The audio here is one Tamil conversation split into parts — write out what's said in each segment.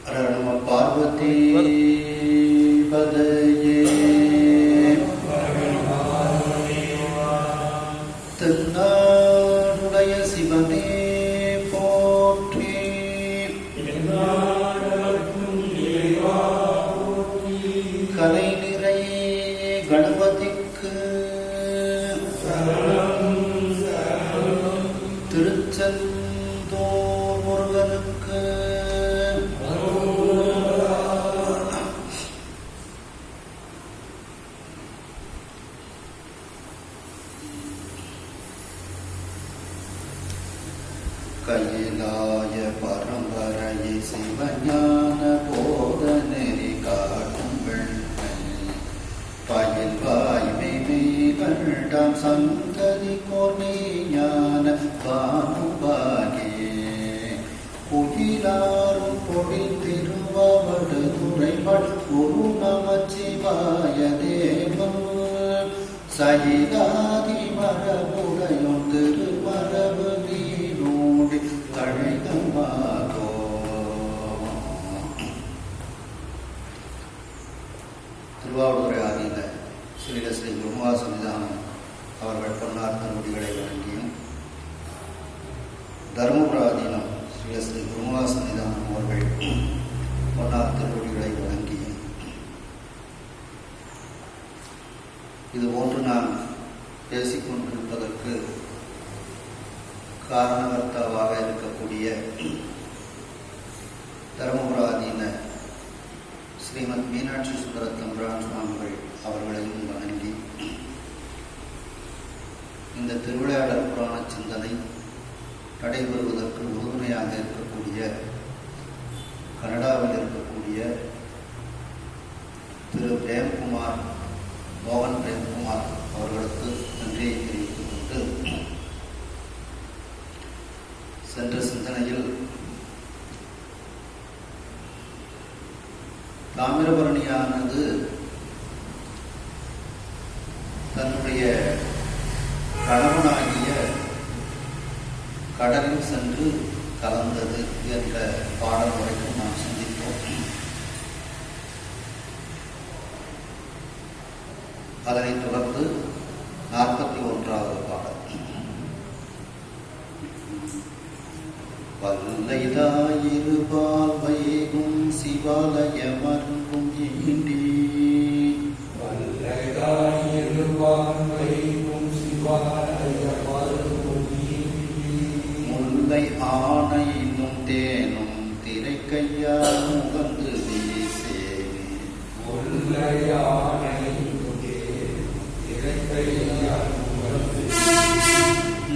நம பார்வதி பதையே தென்னாடுடைய சிவனே போற்றி கலை நிறை கணபதிக்கு திருச்செந்தூர் முருகனுக்கு கையிலாய பரம்பரையை சிவஞான போத நெறி காட்டும் வெண்மை பயில் வாய்மை கண்டாம் சந்ததி கொனை ஞான பானுபாகே குயிலாரும் பொழில் திருவாவடு துறைபட் குரு நமச்சிவாய தேவம் சயிதாதி மரபுடையும் திருமரபு தழைதமாகோ. திருவாவடுதுறை ஆதீன ஸ்ரீல ஸ்ரீ குருமகா சன்னிதானம் அவர்கள் பொன்னார் திருமுடிகளை வழங்கியும், தருமபுர ஆதீனம் ஸ்ரீல ஸ்ரீ குருமகா சன்னிதானம் அவர்கள் பொன்னார் திருமுடிகளை வழங்கியும், இது போன்று நான் பேசிக்கொண்டிருப்பதற்கு காரணகர்த்தாவாக இருக்கக்கூடிய தருமபுராதீன ஸ்ரீமத் மீனாட்சி சுந்தர தம்பிரான் சுவாமிகள் அவர்களையும் வணங்கி, இந்த திருவிளையாடல் புராண சிந்தனை நடைபெறுவதற்கு உறுதுணையாக இருக்கக்கூடிய கனடாவில் இருக்கக்கூடிய திரு பிரேம்குமார், மோகன் பிரேம்குமார் அவர்களுக்கு நன்றியை தெரிவித்துக் கொண்டு, சென்ற சிந்தனையில் தாமிரபரணியானது தன்னுடைய கணவனாகிய கடலில் சென்று கலந்தது என்ற பாடல் வரைக்கும் நாம் சிந்தித்தோம். அதனைத் தொடர்ந்து 41வது பாடல், வல்லைதாயிருபால் வைகும் சிவாலயமர்க்கும் ஈண்டி, வல்லைதாயிருபால் வைகும் சிவாலயமர்க்கும் ஈண்டி, முல்லை ஆணையினும் தேனும் திரைக்கையால் முகந்து வீசேனே, முல்லை ஆணையினும் தேனும் திரைக்கையால் முகந்து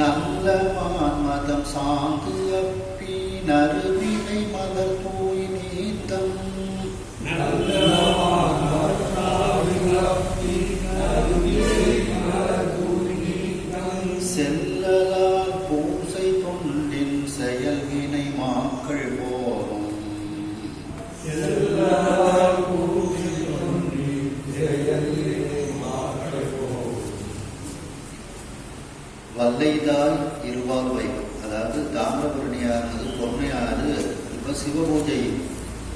நல்ல மான்மதம் சாந்து அப்பி நறுவினை மலர் போய் நீத்தம், நல்ல செல்லலால் பூசை தொண்டின் செயல்வினை மாக்கள் போரும், வல்லைதாய் இருவால் வைகும், அதாவது தாமிரபரணியானது பொன்மையானது இப்ப சிவபூஜை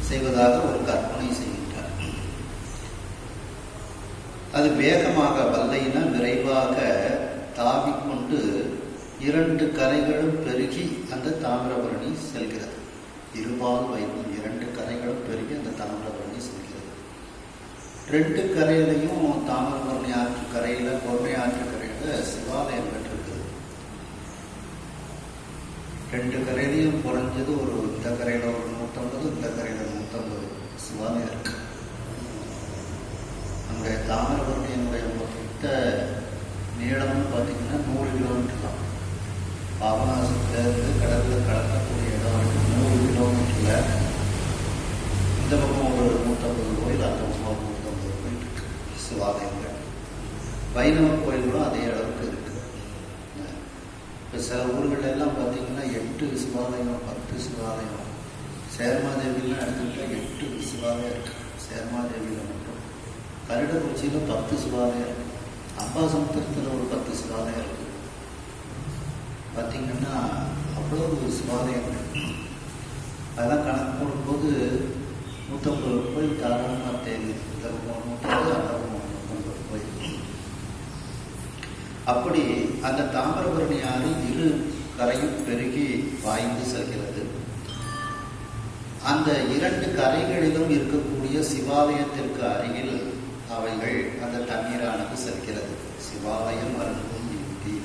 செய்வதாக ஒரு கற்பனை செய்கின்றார். அது வேகமாக, வல்லைனா விரைவாக தாவிக்கொண்டு 2 கரைகளும் பெருகி அந்த தாமிரபரணி செல்கிறது. இருபால் வைகும் 2 கரைகளும் பெருகி அந்த தாமிரபரணி செல்கிறது. 2 கரையிலையும் தாமிரபரணி ஆற்று கரையில, பொன்மை ஆற்று கரையில சிவாலயம் பெற்றிருக்கு. 2 கரையிலையும் குறைஞ்சது ஒரு, இந்த கரையில ஒரு 150, இந்த கரையில 150 சிவாலயம் இருக்கு. நம்முடைய தாமிரபரணியினுடைய மொத்த நீளம்னு பார்த்தீங்கன்னா 100 கிலோமீட்டர் தான். பாபநாசத்திலிருந்து கடலில் கலக்கக்கூடிய இடம் 100 கிலோமீட்டர்ல இந்த பக்கம் ஒரு 150 கோயில், அந்த பக்கம் 150 கோயில் இருக்கு சிவாலயங்கள். வைணவ கோயில்களும் அதே அளவுக்கு இருக்கு. இப்போ சில ஊர்கள் எல்லாம் பார்த்தீங்கன்னா 8 சிவாலயம், 10 சிவாலயம். சேர்மாதேவிலாம் எடுத்துக்கிட்டால் 8 சிவாலயம் இருக்கு சேர்மாதேவியில் மட்டும். கருடக்குறிச்சியில் 10 சிவாலயம் இருக்கு. அம்பாசமுத்திரத்தில் ஒரு 10 சிவாலயம் இருக்கு. பார்த்தீங்கன்னா அவ்வளோ சிவாலயம் இருக்கு. அதெல்லாம் கணக்கு போடும்போது 150 போய் தாராளமாக தேடி 150 போய். அப்படி அந்த தாமிரபரணி ஆறு இரு கரையும் பெருகி பாய்ந்து செல்கிறது. அந்த 2 கரைகளிலும் இருக்கக்கூடிய சிவாலயத்திற்கு அருகில் அவைகள் அந்த தண்ணீரானது செல்கிறது. சிவாலயம் அருந்தும் யுக்தி.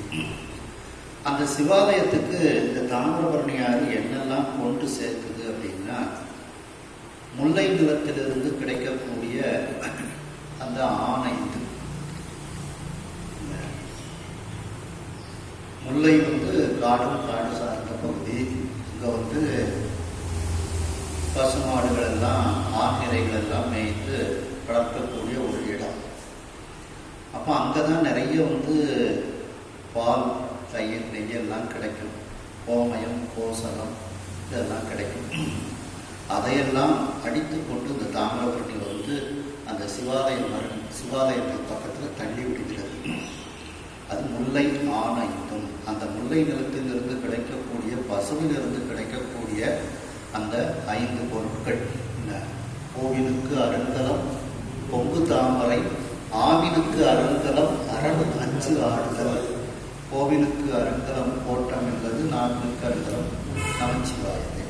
அந்த சிவாலயத்துக்கு இந்த தாமிரபரணி ஆறு என்னெல்லாம் கொண்டு சேர்க்குது அப்படின்னா, முல்லை நிலத்திலிருந்து கிடைக்கக்கூடிய அந்த ஆணை, முல்லை காடு சார்ந்த பகுதி. இங்கே பசுமாடுகள் எல்லாம் ஆண்நிறைகள் எல்லாம் மேய்த்து வளர்க்கக்கூடிய ஒரு இடம். அப்போ அங்கே தான் நிறைய பால், தயிர், நெய் எல்லாம் கிடைக்கும். கோமயம், கோசலம் இதெல்லாம் கிடைக்கும். அதையெல்லாம் அடித்து கொண்டு இந்த தாமிரபரணி அந்த சிவாலயத்துக்கு பக்கத்தில் தள்ளி விடுகிறது. அது முல்லை ஆணையும். அந்த முல்லை நிலத்திலிருந்து கிடைக்கக்கூடிய, பசுவிலிருந்து கிடைக்கக்கூடிய அந்த 5 பொருட்கள், கோவிலுக்கு அருங்கலம், பொங்கு தாமரை, ஆவினுக்கு அருங்கலம், அரணு 5 ஆடுதல். கோவிலுக்கு அருங்கலம் கோட்டம் என்பது, நான்குக்கு அருங்கலம் நமச்சிவாயமே.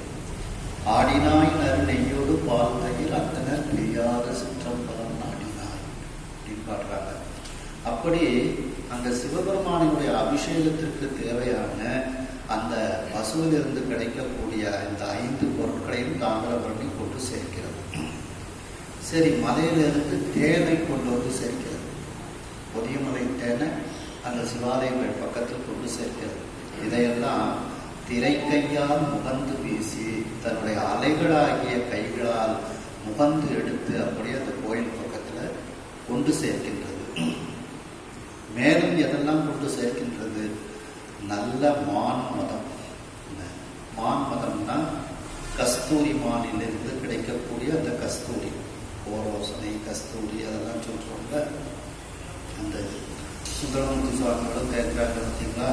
ஆடினாய் நறு நெய்யோடு பால் தயிர் அத்தனர் பெய்யாத சிற்றம்பலம் நாடினாய் அப்படின்னு பாடுறாங்க. அப்படி அந்த சிவபெருமானுடைய அபிஷேகத்திற்கு தேவையான அந்த பசுவிலிருந்து கிடைக்கக்கூடிய இந்த 5 பொருட்களையும் தாமிரபரணி கொண்டு சேர்க்கிறது. சரி, மலையிலிருந்து தேனை கொண்டு சேர்க்கிறது. பொதியமலை தேனை அந்த சிவாலயங்கள் பக்கத்தில் கொண்டு சேர்க்கிறது. இதையெல்லாம் திரைக்கையால் முகந்து வீசி தன்னுடைய அலைகளாகிய கைகளால் முகந்து எடுத்து அப்படியே அந்த கோயில் பக்கத்தில் கொண்டு சேர்க்கின்றது. மேலும் எதெல்லாம் கொண்டு சேர்க்கின்றது? நல்ல மான் மதம். மான் மதம்னா கஸ்தூரி மானிலிருந்து கிடைக்கக்கூடிய அந்த கஸ்தூரி, கோரோசனை, கஸ்தூரி அதெல்லாம் சொல்றோம்ல. அந்த சுந்தரமூர்த்தி சுவாமிகளும் கேட்கிறாங்க பார்த்தீங்களா,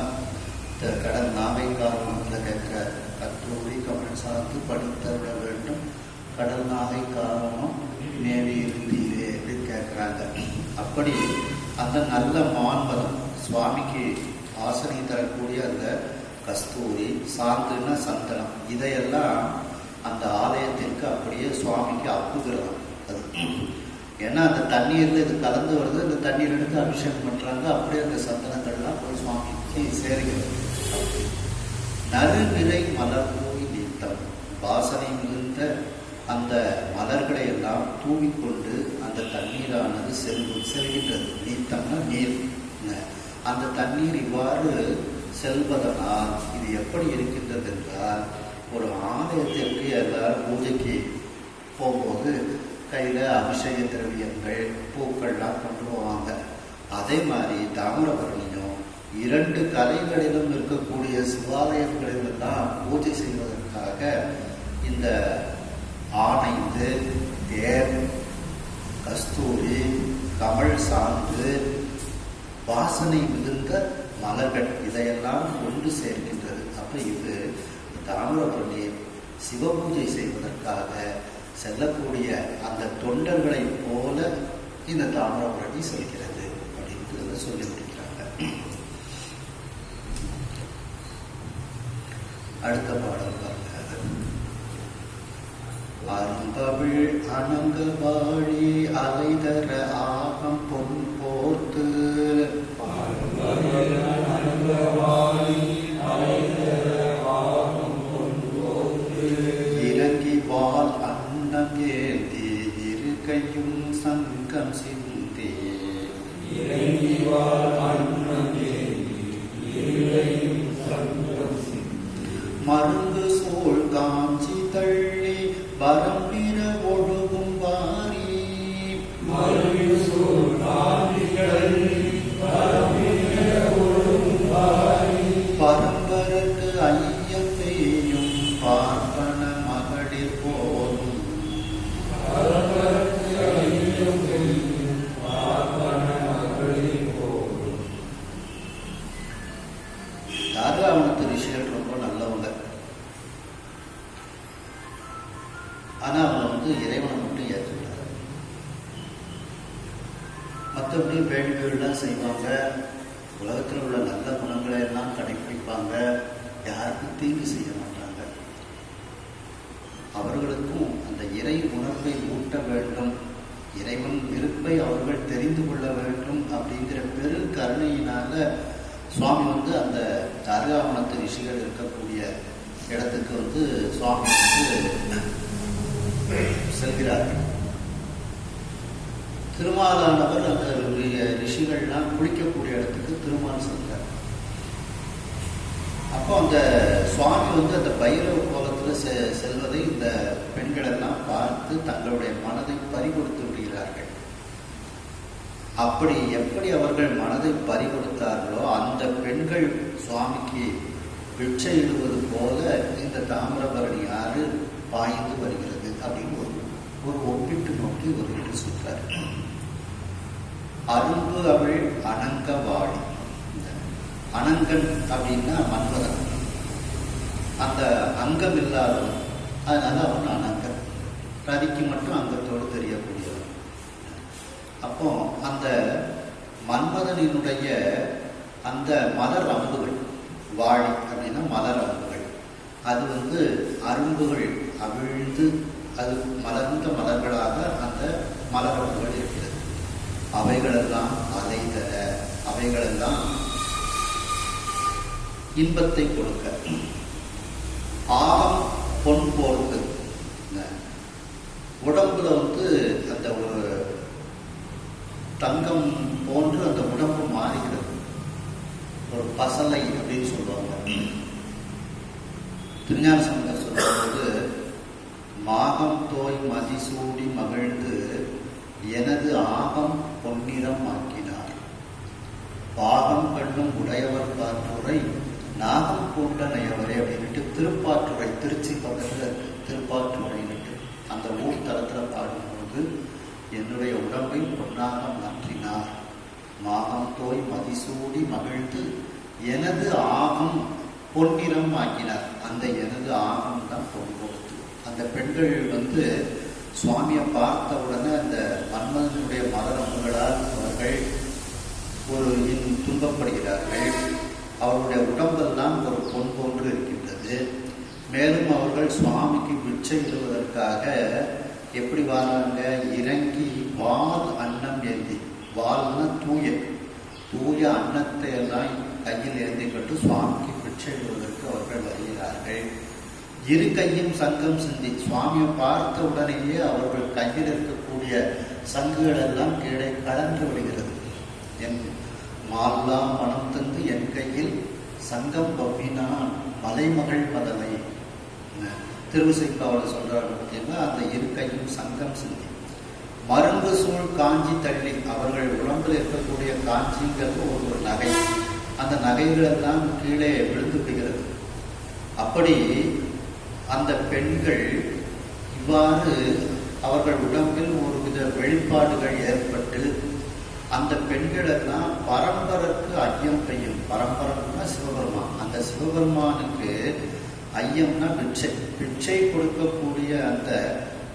இந்த கடல் நாகைக்காரத்தில் கேட்கிற கத்தூரி கமல் சார்ந்து படித்தருட வேண்டும், கடல் நாகை காரணம் மேவி இருந்தீரே அப்படின்னு கேட்குறாங்க. அப்படி அந்த நல்ல மான்பதம், சுவாமிக்கு ஆசனை தரக்கூடிய அந்த கஸ்தூரி, சாந்துன்னா சந்தனம், இதையெல்லாம் அந்த ஆலயத்திற்கு அப்படியே சுவாமிக்கு அப்புகிறோம். அது ஏன்னா அந்த தண்ணீரில் இது கலந்து வருது, அந்த தண்ணீர் எடுத்து அபிஷேகம் பண்ணுறாங்க. அப்படியே அந்த சந்தனங்கள்லாம் போய் சுவாமிக்கு சேருகிறது. நறுநிறை மலர் தூவி நீத்தம், வாசனை மிகுந்த அந்த மலர்களை எல்லாம் தூவிக்கொண்டு அந்த தண்ணீரானது செல்கின்றது. நீத்தம்னா நீர். அந்த தண்ணீர் இவ்வாறு செல்வதனால் இது எப்படி இருக்கின்றது என்றால், ஒரு ஆலயத்திற்கு எல்லாரும் பூஜைக்கு போகும்போது கையில் அபிஷேக திரவியங்கள், பூக்கள்லாம் கொண்டு போவாங்க. அதே மாதிரி தாமிரபரணியும் 2 கரைகளிலும் இருக்கக்கூடிய சிவாலயங்களிலெல்லாம் பூஜை செய்வதற்காக இந்த ஆனைந்து, தேர், கஸ்தூரி, கமல் சாந்து, வாசனை மிகுந்த மலர்கள் இதையெல்லாம் கொண்டு சேர்க்கின்றது. அப்ப இது தாமிரபரணி சிவபூஜை செய்வதற்காக செல்லக்கூடிய அந்த தொண்டர்களை போல இந்த தாமிரபரணி செல்கிறது அப்படின்னு சொல்லி முடிக்கிறாங்க. அடுத்த பாடல் பாருங்க. அருந்தமிழ் அணங்க வாழி அலைதர ஆகம் பொன் போர்த்து, இறங்கி வால் அன்னங்கேந்தி இருக்கையும் சங்கம் சிந்தி, மருந்து சூழ் காஞ்சி தள்ளி பரம்பிர ஒழுகும் வாரி, பரம்பருக்கு ஐயம் பெய்யும் பார்ப்பன மகளிர் போலும், தாராவணத்து ரிஷிகள் ரொம்ப நல்லவங்க. ஆனால் அவர் வந்து இறைவனை மட்டும் ஏற்றுக்கிறார். மற்றபடி வேள்விகள்லாம் செய்வாங்க, உலகத்தில் உள்ள நல்ல குணங்களை எல்லாம் கடைபிடிப்பாங்க, யாருக்கும் தீங்கு செய்ய மாட்டாங்க. அவர்களுக்கும் அந்த இறை உணர்வை ஊட்ட வேண்டும், இறைவன் இருப்பை அவர்கள் தெரிந்து கொள்ள வேண்டும் அப்படிங்கிற பெரு கருணையினால சுவாமி வந்து அந்த அருகாவனத்து ரிஷிகள் இருக்கக்கூடிய இடத்துக்கு வந்து சுவாமி வந்து செல்கிறார்கள். திருமாலானவர் அந்த ரிஷிகள்லாம் குளிக்கக்கூடிய இடத்துக்கு திருமால் செல்கிறார். அப்போ அந்த சுவாமி வந்து அந்த பைரவ கோலத்தில் செல்வதை இந்த பெண்கள் எல்லாம் பார்த்து தங்களுடைய மனதை பறிகொடுத்து விடுகிறார்கள். அப்படி எப்படி அவர்கள் மனதை பறிகொடுத்தார்களோ அந்த பெண்கள் சுவாமிக்கு பிட்சை இடுவது போல இந்த தாமிரபரணி ஆறு பாய்ந்து வருகிறது அப்படின்னு ஒரு ஒப்பிட்டு நோக்கி ஒரு வீட்டு சொல்றாரு. அரும்பு அவள் அனங்க வாடி, அனங்கன் அப்படின்னா மன்மதன், அந்த அங்கம் இல்லாதவன், அதனால அவன் அனங்கன், ரதிக்கு மட்டும் அங்கத்தோடு தெரியக்கூடியவன். அப்போ அந்த மன்மதனினுடைய அந்த மலர் அம்புகள், வாழி அப்படின்னா மலர் அம்புகள், அது வந்து அரும்புகள் அவிழ்ந்து அது மலர்ந்த மலர்களாக அந்த மலர் அம்புகள் இருக்கிறது. அவைகளெல்லாம் அலைதர, அவைகளெல்லாம் இன்பத்தை கொடுக்க. ஆகம் பொன் போர்த்து, உடம்புல வந்து அந்த ஒரு தங்கம் போன்று அந்த உடம்பு மாறுகிறது, ஒரு பசலை அப்படின்னு சொல்லுவாங்க. திருஞான சம்பந்தர் சொல்லும்போது, மாகம் தோய் மதிசூடி மகிழ்ந்து எனது ஆகம் பொன்னிறம் ஆக்கினார், பாகம் கண்ணும் உடையவர் காற்றுரை நாகம் பூண்ட நயவரே அப்படின்ட்டு திருப்பாற்றுரை, திருச்சி பக்கத்தில் திருப்பாற்றுரைன்னுட்டு அந்த ஊர் தளத்தில் பாடும்போது, என்னுடைய உடம்பை பொன்னாக மாற்றினார், மாகம் தோய் மதிசூடி மகிழ்ந்து எனது ஆகம் பொன்னிறம் ஆக்கினார். அந்த எனது ஆகம் தான் பொன் கொடுத்து. அந்த பெண்கள் வந்து சுவாமியை பார்த்த உடனே அந்த மன்மதனுடைய மலரம்புகளால் அவர்கள் ஒரு துன்பப்படுகிறார்கள். அவருடைய உடம்பெல்லாம் ஒரு பொன் போன்று இருக்கின்றது. மேலும் அவர்கள் சுவாமிக்கு பிட்சை இடுவதற்காக எப்படி வராங்க, இறங்கி வால் அன்னம் ஏந்தி, வால்னா தூய அன்னத்தை எல்லாம் கையில் ஏந்திக்கொண்டு சுவாமிக்கு பிட்சை இடுவதற்கு அவர்கள் வருகிறார்கள். இரு கையும் சங்கம் சிந்தி, சுவாமியை பார்த்த உடனேயே அவர்கள் கையில் இருக்கக்கூடிய சங்குகள் எல்லாம் கீழே கலன்று விடுகிறது. என் மால்லாம் மனம் தந்து என் கையில் சங்கம் பவ்வினான் மலைமகள் மதலை. திருவிசைப்பாவில் சொல்றாரு பார்த்தீங்கன்னா, அந்த இரு கையும் சங்கம் சிந்தி. மருங்கு சூழ் காஞ்சி தள்ளி, அவர்கள் உடம்பில் இருக்கக்கூடிய காஞ்சிங்கிறது ஒரு நகை, அந்த நகைகள் எல்லாம் கீழே விழுந்து விடுகிறது. அப்படி அந்த பெண்கள் இவ்வாறு அவர்கள் உடம்பில் ஒரு வித வெளிப்பாடுகள் ஏற்பட்டு அந்த பெண்கள் எல்லாம் பரம்பரைக்கு ஐயம் பெய்யும். பரம்பரைன்னா சிவபெருமான், அந்த சிவபெருமானுக்கு ஐயம்னா பிட்சை கொடுக்கக்கூடிய அந்த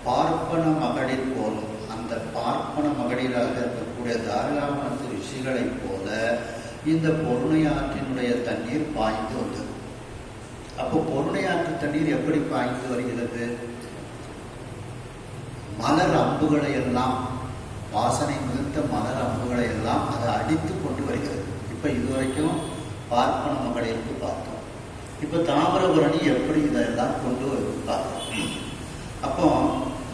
பார்ப்பன மகளிர் போலும், அந்த பார்ப்பன மகளிராக இருக்கக்கூடிய தாரகாவனத்து ரிஷிகளைப் போல இந்த பொருணை ஆற்றினுடைய தண்ணீர் பாய்ந்து வந்தது. அப்போ பொருணை ஆற்று தண்ணீர் எப்படி பாய்ந்து வருகிறது? மலர் அம்புகளை எல்லாம், வாசனை மிகுந்த மலர் அம்புகளை எல்லாம் அதை அடித்து கொண்டு வருகிறது. இப்போ இதுவரைக்கும் பார்ப்பன மகளிருக்கு பார்த்தோம். இப்போ தாமிரபரணி எப்படி இதெல்லாம் கொண்டு வருது பார்த்தோம். அப்போ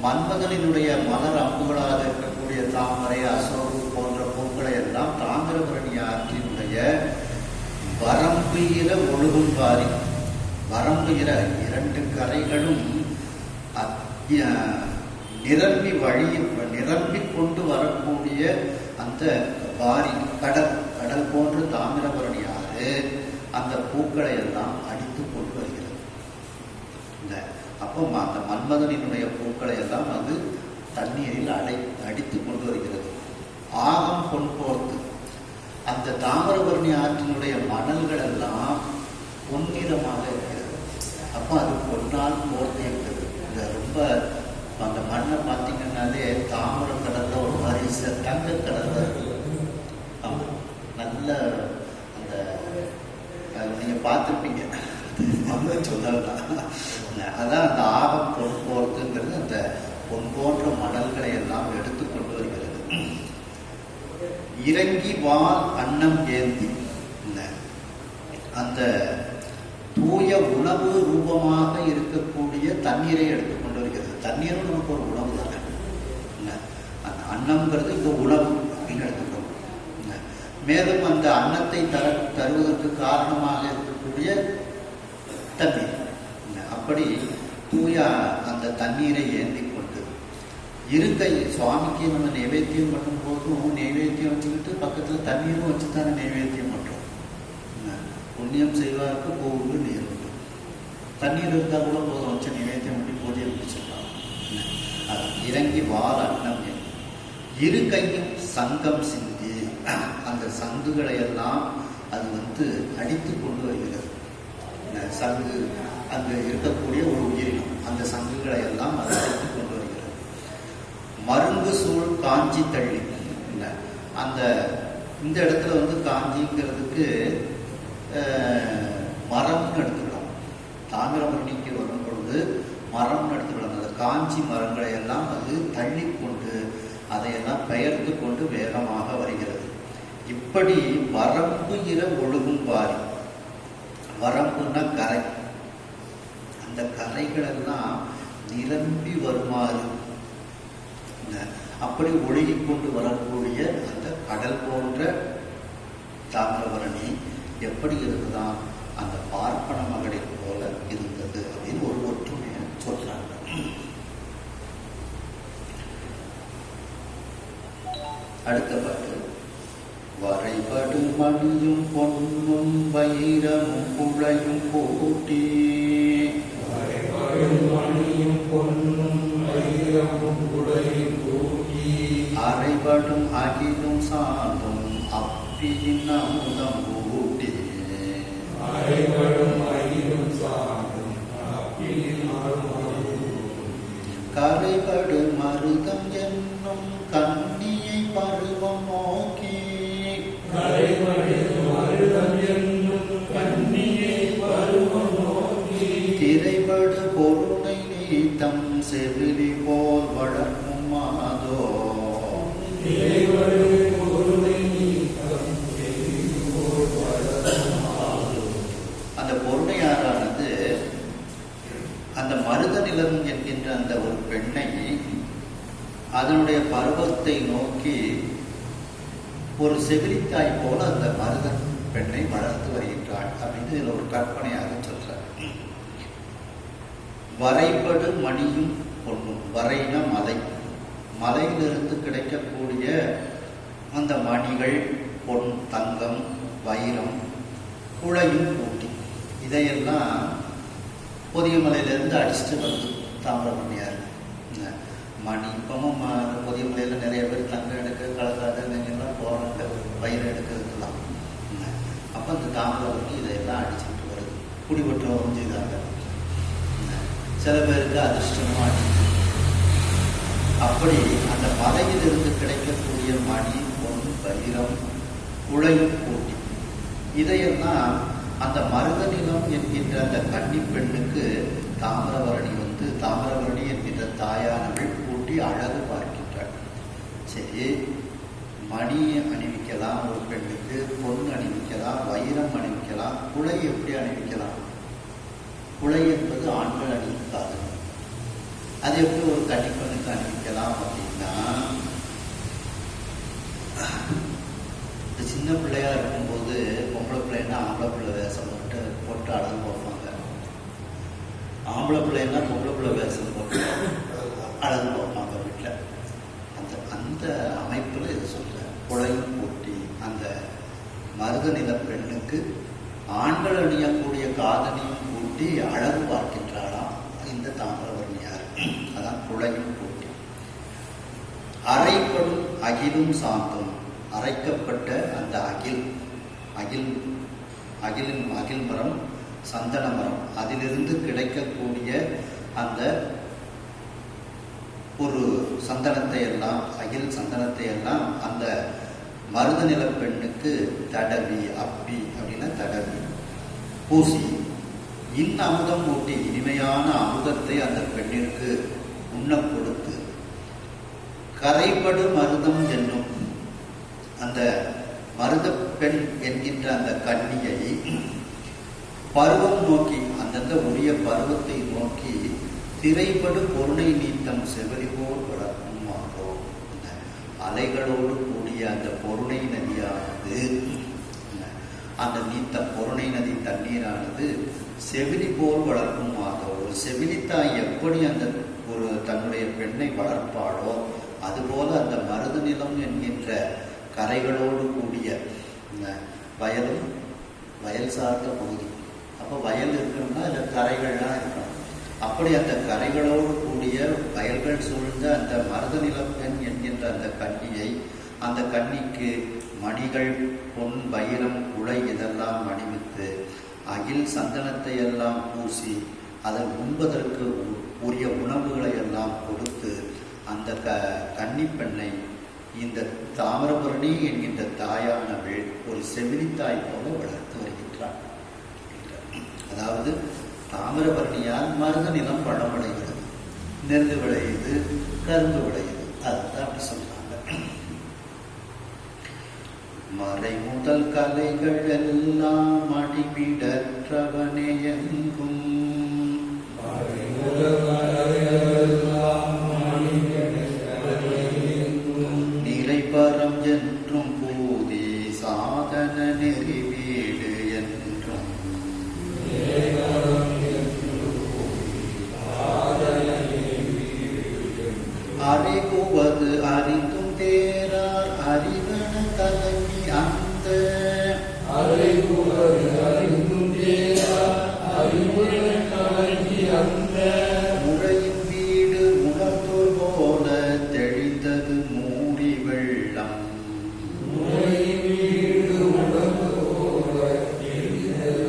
மன்மதனினுடைய மலர் அம்புகளாக இருக்கக்கூடிய தாமரை, அசோகு போன்ற பூக்களை எல்லாம் தாமிரபரணி ஆற்றினுடைய வரம்புகிற ஒழுகும் பாரி, வரம்புகிற இரண்டு கரைகளும் நிரம்பி கொண்டு வரக்கூடிய அந்த வாரி கடல் போன்று தாமிரபரணி ஆறு அந்த பூக்களை எல்லாம் அடித்து கொண்டு வருகிறது. அப்போ அந்த மன்மதனினுடைய பூக்களை எல்லாம் அது தண்ணீரில் அடித்து கொண்டு வருகிறது. ஆகம் பொன் போர்த்து, அந்த தாமிரபரணி ஆற்றினுடைய மணல்கள் எல்லாம் பொன்னிறமாக இருக்கிறது. அப்போ அது பொன்னால் போர்த்து இருக்கிறது. இந்த ரொம்ப சொல்லலாம். அதான் அந்த ஆகம் பொன் போர்த்துங்கிறது அந்த பொன் போன்ற மணல்களை எல்லாம் எடுத்து கொண்டு வருகிறது. இறங்கி வால் அன்னம் ஏந்தி அந்த தூய உணவு ரூபமாக இருக்கக்கூடிய தண்ணீரை எடுத்துக்கொண்டு வருகிறது. தண்ணீரும் நமக்கு ஒரு உணவு தானே. அந்த அன்னம்ங்கிறது இந்த உணவு அப்படின்னு எடுத்துக்கிறோம். மேலும் அந்த அன்னத்தை தருவதற்கு காரணமாக இருக்கக்கூடிய தண்ணீர். அப்படி தூய அந்த தண்ணீரை ஏந்தி கொண்டு இருக்கை சுவாமிக்கு நம்ம நைவேத்தியம் பண்ணும் போதும் நைவேத்தியம் வச்சுக்கிட்டு பக்கத்தில் தண்ணீரும் வச்சுத்தானே நைவேத்தியம் பண்ணுறோம். புண்ணியம் செய்வாருக்கு பூவுண்டு நீர் உண்டு. தண்ணீர் இருந்தால் கூட போதும், வச்சு நைவேத்தியம் பண்ணி பூஜையை முடிச்சிடலாம். இறங்கி வால் அன்னம் இரு கையும் சங்கம் சிந்தி அந்த சங்குகளை எல்லாம் அது அடித்து கொண்டு வருகிறது. சங்கு அங்கு இருக்கக்கூடிய ஒரு உயிரினம், அந்த சங்குகளை எல்லாம் அது அடித்து கொண்டு வருகிறது. மருங்கு சூழ் காஞ்சி தள்ளி அந்த இந்த இடத்துல காஞ்சிங்கிறதுக்கு மரம்னு எடுத்துக்கலாம். தாமிரபரணிக்கு வரும் பொழுது மரம்னு எடுத்துக்கலாம். அந்த காஞ்சி மரங்களை எல்லாம் அது தள்ளி கொண்டு அதையெல்லாம் பெயர்த்து கொண்டு வேகமாக வருகிறது. இப்படி வரம்பு இர ஒழுகும் பாரி. வரம்புன்னா கரை. அந்த கரைகள் எல்லாம் நிரம்பி வருமாறு அப்படி ஒழுகி கொண்டு வரக்கூடிய அந்த கடல் போன்ற தாமிரபரணி எப்படி இருக்குதான் அந்த பார்ப்பன மகளை போல இருந்தது அப்படின்னு ஒரு ஒற்றுமையை சொல்றாங்க. அடுத்த பாட்டு. வரைபடு மணியும் பொன்னும் வைரமும் குழையும் போட்டி. அரைபடும் அகிலும் சாந்தும் அப்பியின் அமுதம் ஊட்டி. கரைபடு மருதம் என்னும் கண்ணியை பருவம் நோக்கி. திரைபடு பொருளை நீத்தம் செவிலி போல் வளர்க்கும் மாதோ. அந்த பொருளையாரானது அந்த மருத நிலம் என்கின்ற அந்த ஒரு பெண்ணை அதனுடைய பருவத்தை நோக்கி ஒரு செவிலித்தாய் போல அந்த மருதன் பெண்ணை வளர்த்து வருகின்றாள் அப்படின்னு இதில் ஒரு கற்பனையாக சொல்றார். வரைபடு மணியும் பொண்ணும். வரைன மலை. மலையிலிருந்து கிடைக்கக்கூடிய அந்த மணிகள், பொன், தங்கம், வைரம், குழையும் கூட்டி இதையெல்லாம் பொதிய மலையிலேருந்து அடிச்சுட்டு வந்து தாமிரபரணியார் மணி. இப்பவும் பொதிய மலையில் நிறைய பேர் தங்கம் எடுக்க, கலக்காத நெஞ்செல்லாம் போகிறாங்க வயிறு எடுக்கிறதுக்கெல்லாம். அப்போ அந்த தாமிரபரணி இதையெல்லாம் அடிச்சுட்டு வருது. குடிபற்றவரும் செய்தாங்க. சில பேருக்கு அதிர்ஷ்டமும் அடிச்சு. அப்படி அந்த மலையிலிருந்து கிடைக்கக்கூடிய மணி, பொன், வைரம், குழையும் கூட்டி இதையெல்லாம் அந்த மருத நிலம் என்கின்ற அந்த கன்னி பெண்ணுக்கு தாமிரபரணி தாமிரபரணி என்கின்ற தாயானவள் கூட்டி அழகு பார்க்கின்றாள். சரி, மணி அணிவிக்கலாம் ஒரு பெண்ணுக்கு, பொன் அணிவிக்கலாம், வைரம் அணிவிக்கலாம், குழை எப்படி அணிவிக்கலாம்? குழை என்பது ஆண்கள் அணிவிக்காது. அது எப்படி ஒரு கன்னிப்பெண்ணுக்கு அணிவிக்கலாம் அப்படின்னா, இந்த சின்ன பிள்ளையா இருக்கும்போது பொம்பளை பிள்ளைன்னா ஆம்பளை பிள்ளை வேஷம் போட்டு அழகு போடுவாங்க. ஆம்பளை பிள்ளைன்னா பொம்பளை பிள்ளை வேஷம் போட்டு அழகு போடுவாங்க வீட்டில். அந்த அமைப்பில் இதை சொல்கிறேன். குழையும் போட்டி அந்த மருத நில பெண்ணுக்கு ஆண்கள் அணியக்கூடிய காதணியும் கூட்டி அழகு பார்க்கின்றாளாம் இந்த தாமிரபரணியார். அதான் குழையும் போட்டி. அரைப்படும் அகிலும் சாந்தும். அரைக்கப்பட்ட அந்த அகில் மரம், சந்தன மரம், அதிலிருந்து கிடைக்கக்கூடிய அந்த ஒரு சந்தனத்தை எல்லாம், அகில் சந்தனத்தை எல்லாம் அந்த மருத நில பெண்ணுக்கு தடவி, அப்பி அப்படின்னா தடவி பூசி அமுதம் ஊட்டி இனிமையான அமுதத்தை அந்த பெண்ணிற்கு உண்ண கொடுத்து கரைபடு மருதம் என்னும் அந்த மருத பெண் என்கின்ற அந்த கன்னியை பருவம் நோக்கி அந்தந்த உரிய பருவத்தை நோக்கி திரைப்படு பொருணை நீத்தம் செவரிபோர் வளர்க்கும் மாறோ. அலைகளோடு கூடிய அந்த பொருணை நதியானது, அந்த நீத்த பொருணை நதி தண்ணீரானது செவிலி போல் வளர்க்கும் மாறோ. ஒரு செவிலித்தாய் எப்படி அந்த ஒரு தன்னுடைய பெண்ணை வளர்ப்பாளோ அதுபோல அந்த மருத நிலம் என்கின்ற கரைகளோடு கூடிய வயலும் வயல் சார்ந்த பகுதி. அப்போ வயல் இருக்கணும்னா அதில் கரைகள்லாம் இருக்கணும். அப்படி அந்த கரைகளோடு கூடிய வயல்கள் சூழ்ந்த அந்த மருத நிலம் பெண் என்கின்ற அந்த கன்னியை, அந்த கன்னிக்கு மணிகள் பொன் வைரம் உலை இதெல்லாம் அணிவித்து அகில் சந்தனத்தை எல்லாம் பூசி அதை உண்பதற்கு உரிய உணவுகளை எல்லாம் கொடுத்து அந்த கன்னி பெண்ணை இந்த தாமிரபரணி என்கின்ற தாயானவள் ஒரு செவிலித்தாய் போல வளர்த்து வருகின்றாள். அதாவது தாமிரபரணியால் மருத நிலம் பழம் விளைகிறது, நெல் விளையுது, கரும்பு விளையுது. அதுதான் அப்படி சொல்றாங்க. மறை முதல் கலைகள் எல்லாம் அடிமிடற்றவனே எங்கும் நிலைபரம் என்றும் பூதி சாதன நெறி வீடு என்றும் அறிகுவது அறிந்தும் தேரார் அறிவன கலங்கி அந்த அறிகுவது அறிந்தும் தேரார் அறிவன கலங்கி அந்த முறையின் வீடு உணர்த்தோர் போல தெளிந்தது மூடி வெள்ளம். முறையின் வீடு உணர்த்தோர் போல தெளிந்தது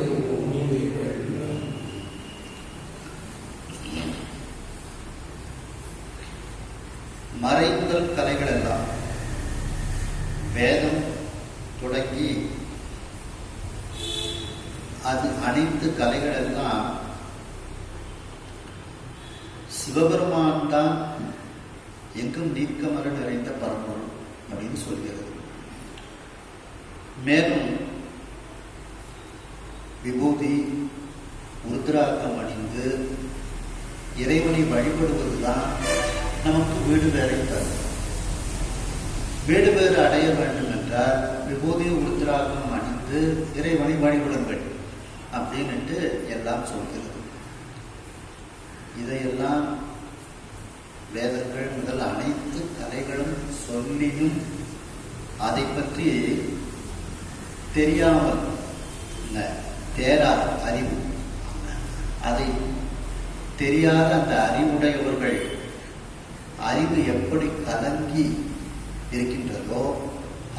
மூடி வெள்ளம். மறைமுதல் கலைகள் எல்லாம் வேதம் தொடங்கி அது அனைத்து கலைகள் எல்லாம் சிவபெருமான் தான் எங்கும் நீக்கமர நிறைந்த பரம்பொருள் அப்படின்னு சொல்கிறது. மேலும் விபூதி உருத்ராக்கம் அணிந்து இறைவனை வழிபடுவதுதான் நமக்கு வீடு வேலை தரும். வீடு வேறு அடைய வேண்டும் என்றால் விபூதி உருத்ராகம் அணிந்து இறைவனை வழிபடுங்கள் அப்படின்ட்டு எல்லாம் சொல்கிறது. இதையெல்லாம் வேதங்கள் முதல் அனைத்து கலைகளும் சொல்லியும் அதை பற்றி தெரியாமல் தேராத அறிவு, அதை தெரியாத அந்த அறிவுடையவர்கள் அறிவு எப்படி கலங்கி இருக்கின்றதோ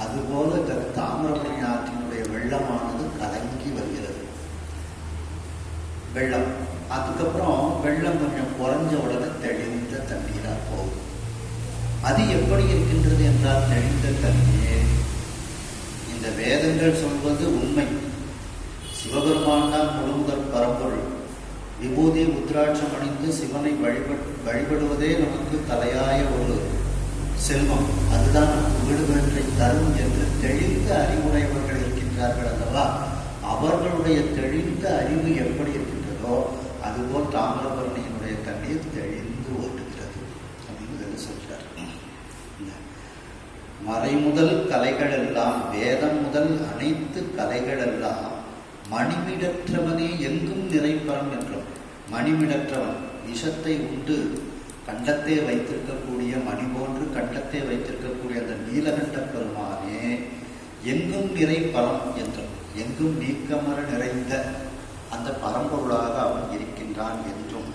அதுபோல தாமிரபரணி ஆற்றினுடைய வெள்ளமானது கலங்கி வருகிறது. வெள்ளம் அதுக்கப்புறம் வெள்ளம் கொஞ்சம் குறைஞ்ச உடனே தெளிந்த தண்ணீரா போகும். அது எப்படி இருக்கின்றது என்றால் தெளிந்த தண்ணீர் இந்த வேதங்கள் சொல்வது உண்மை. சிவபெருமான் தான் முழுமுதற் பரம்பொருள். விபூதி உத்ராட்சம் அணிந்து சிவனை வழிபடுவதே நமக்கு தலையாய ஒரு செல்வம். அதுதான் நமக்கு வீடுகளை தரும் என்று தெளிந்த அறிவுடையவர்கள் இருக்கின்றார்கள் அல்லவா? அவர்களுடைய தெளிந்த அறிவு எப்படி இருக்கின்றதோ அதுபோல் தாமிரபரணியினுடைய தண்ணீர் தெளிந்து ஓட்டுகிறது அப்படின்னு சொல்றார். மறைமுதல் கலைகள் எல்லாம் வேதம் முதல் அனைத்து கலைகள் எல்லாம் மணிமிடற்றவனே எங்கும் நிறைப்பரம் என்றும். மணிமிடற்றவன் விஷத்தை உண்டு கண்டத்தை வைத்திருக்கக்கூடிய மணி போன்று கண்டத்தை வைத்திருக்கக்கூடிய அந்த நீலகண்ட பெருமானே எங்கும் நிறைப்பரம் என்றும், எங்கும் நீக்கமர நிறைந்த அந்த பரம்பொருளாக அவன் இருக்கின்றான் என்றும்.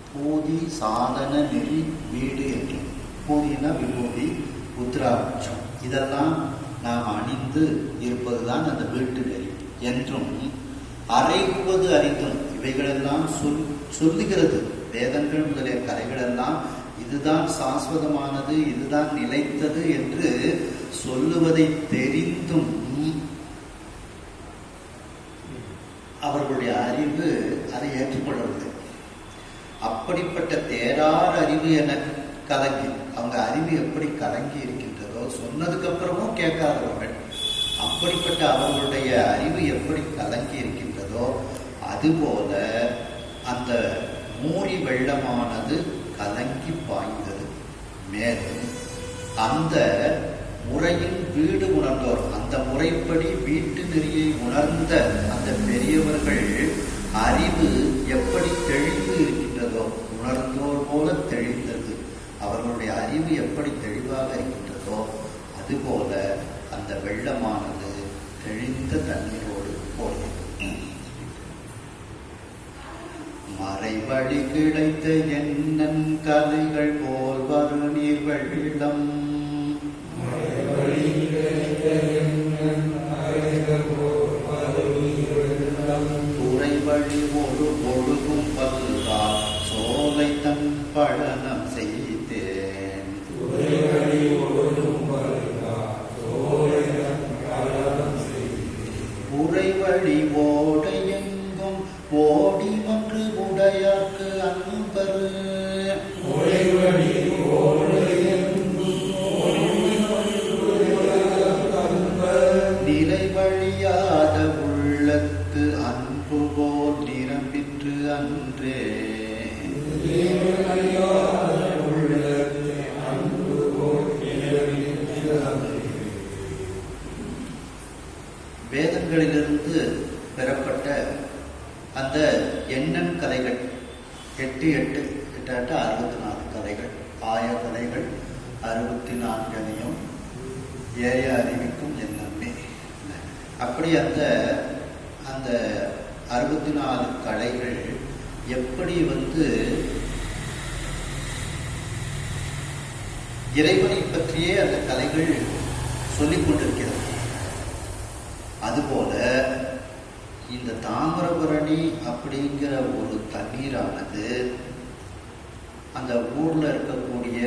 பூதி சாதன நெறி வீடு என்றும். பூதினா விபூதி உத்ராட்சம் இதெல்லாம் நாம் அணிந்து இருப்பதுதான் அந்த வீட்டு நெறி என்றும். அறைகுவது அறிந்தும் இவைகளெல்லாம் சொல்லுகிறது. வேதங்கள் முதலிய கலைகளெல்லாம் இதுதான் சாஸ்வதமானது, இதுதான் நிலைத்தது என்று சொல்லுவதை தெரிந்தும் அவர்களுடைய அறிவு யார் அறிவு என கலங்கி, அவங்க அறிவு எப்படி கலங்கி இருக்கின்றதோ, சொன்னதுக்கு அப்புறமும் கேட்காதவர்கள், அப்படிப்பட்ட அவர்களுடைய அறிவு எப்படி கலங்கி இருக்கின்றதோ அதுபோல அந்த மூரி வெள்ளமானது கலங்கி பாய்ந்தது. மேலும் அந்த முறையின் வீடு உணர்ந்தோர், அந்த முறைப்படி வீட்டு நெறியை உணர்ந்த அந்த பெரியவர்கள் அறிவு எப்படி தெளிவு இருக்கின்றதோ, உணர்ந்தோர் போல தெளிந்தது. அவர்களுடைய அறிவு எப்படி தெளிவாக இருக்கின்றதோ அதுபோல அந்த வெள்ளமானது தெளிந்த தண்ணீரோடு போகிறது. மறைவழி கிடைத்த எண்ணன் கலைகள் போல் வரு நீர் வெள்ளம், துறை வழி ஒரு ஒழுகும் பல்கால் சோலை தன் பழனம் செய்தேன். உரை வழி ஓடை எங்கும் ஓடி ஒன்று உடையாக்கு அன்பரு, நிலை வழியாத உள்ளத்து அன்பு போல் நிரம்பிற்று அன்றே. வேதங்களிலிருந்து பெறப்பட்ட அந்த எண்ணன் கலைகள் 8 64 கலைகள், ஆய கலைகள் 64 ஏய அறிவிக்கும் எண்ணமே. அப்படி அந்த 64 கலைகள் எப்படி இறைவனை பற்றியே அந்த கலைகள் சொல்லிக் கொண்டிருக்கிறது. அதுபோல இந்த தாமிரபரணி அப்படிங்கிற ஒரு தண்ணீரானது அந்த ஊர்ல இருக்கக்கூடிய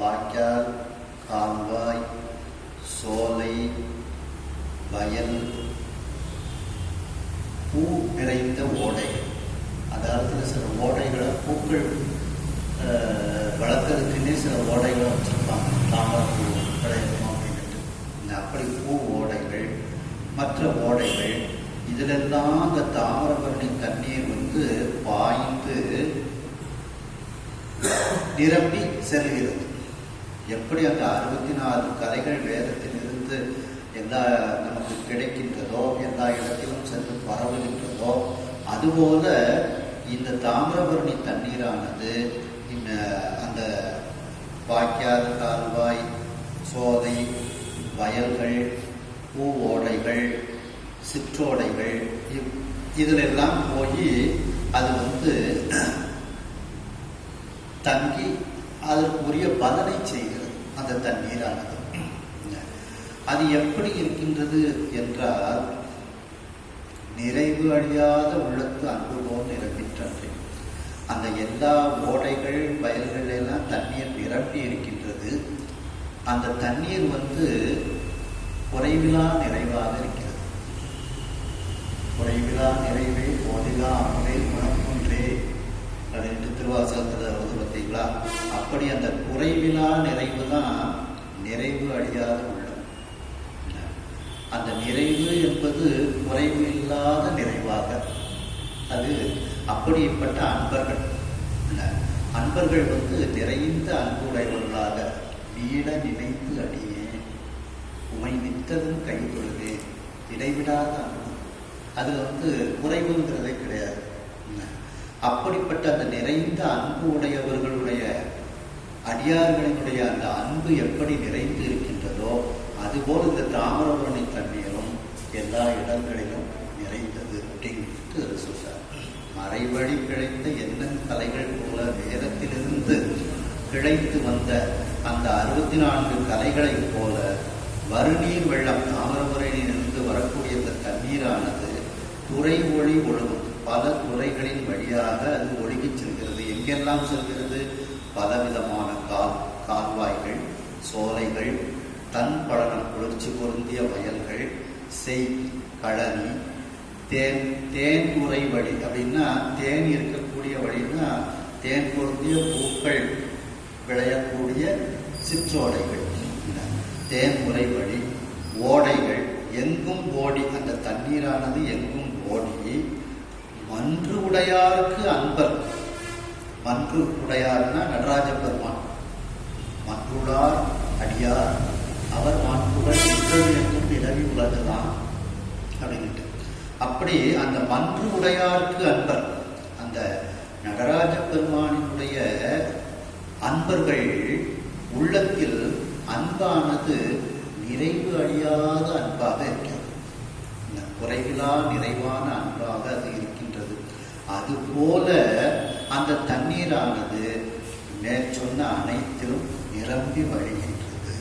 வாய்க்கால், கால்வாய், சோலை, வயல், பூ நிறைந்த ஓடை, அதாவது சில ஓடைகளை பூக்கள் வளர்க்கறதுக்குன்னே சில ஓடைகளை வச்சிருப்பாங்க, தாமரப்பூ கிடைக்கணும் அப்படின்ட்டு. அப்படி பூ ஓடைகள், மற்ற ஓடைகள், இதிலெல்லாம் அந்த தாமிரபரணி தண்ணீர் பாய்ந்து நிரம்பி செல்கிறது. எப்படி அந்த 64 கலைகள் வேதத்திலிருந்து எல்லா நமக்கு கிடைக்கின்றதோ, எல்லா இடத்திலும் சென்று பரவுகின்றதோ, அதுபோல இந்த தாமிரபரணி தண்ணீரானது அந்த வாய்க்கால், கால்வாய், சோலை, வயல்கள், பூ ஓடைகள், சிற்றோடைகள், இதிலெல்லாம் போய் அது தங்கி அதற்குரிய பலனை செய்கிறது அந்த தண்ணீரானது. அது எப்படி இருக்கின்றது என்றால், நிறைவு அழியாத உள்ளத்து அன்பு போல் நிரம்பிற்றது. அந்த எல்லா ஓடைகள், வயல்கள் எல்லாம் தண்ணீர் நிரம்பி இருக்கின்றது. அந்த தண்ணீர் குறைவிலா நிறைவாக இருக்கிறது. குறைவிலா நிறைவே போதிலா அன்பே குணக்குன்றே அப்படின்னு திருவாசகத்தில் பார்த்தீங்களா? அப்படி அந்த குறைவிலா நிறைவு தான் நிறைவு அழியாத உள்ளம். அந்த நிறைவு என்பது குறைவு இல்லாத நிறைவாக, அது அப்படிப்பட்ட அன்பர்கள். அன்பர்கள் நிறைந்த அன்புடையவர்களாக வீட நினைத்து அடியே உமை நித்ததும் கைகொள்வே இடைவிடாத அன்பு. அது குறைவுங்கிறதே கிடையாது. அப்படிப்பட்ட அந்த நிறைந்த அன்பு உடையவர்களுடைய அடியார்களினுடைய அந்த அன்பு எப்படி நிறைந்து இருக்கின்றதோ அதுபோல் இந்த தாமிரபரணி தண்ணீரும் எல்லா இடங்களிலும் நிறைந்தது அப்படின்ட்டு சொல்றார். மறைவழி கிடைத்த எண்ணன் கலைகள் போல வேதத்திலிருந்து கிடைத்து வந்த அந்த 64 கலைகளைப் போல வருநீர் வெள்ளம், தாமிரபரணியிலிருந்து வரக்கூடிய அந்த தண்ணீரானது துறை ஒளி ஒழுகும். பல துறைகளின் வழியாக அது ஒழுகிச் செல்கிறது. எங்கெல்லாம் செல்கிறது? பலவிதமான கால்வாய்கள், சோலைகள், தன் பழனம் குளிர்ச்சி பொருந்திய வயல்கள், செய், கழனி, தேன் உறை வழி. அப்படின்னா தேன் இருக்கக்கூடிய வழின்னா தேன் பொருந்திய பூக்கள் விளையக்கூடிய சிற்றோடைகள், தேன் முறைப்படி ஓடைகள் எங்கும் ஓடி, அந்த தண்ணீரானது எங்கும் ஓடி மன்று உடையாருக்கு அன்பர். மன்று உடையார்னா நடராஜ பெருமான், மன்றுடார் அடியார் அவர் மாண்புகள் என்றும் நிலவி உள்ளதுதான் அப்படின்ட்டு. அப்படி அந்த மன்று உடையாருக்கு அன்பர், அந்த நடராஜ பெருமானினுடைய அன்பர்கள் உள்ளத்தில் அன்பானது நிறைவு அழியாத அன்பாக இருக்கிறது. குறைவிலா நிறைவான அன்பாக அது இருக்கின்றது. அதுபோல அந்த தண்ணீரானது மேற்சொன்ன அனைத்திலும் நிரம்பி வழிகின்றது.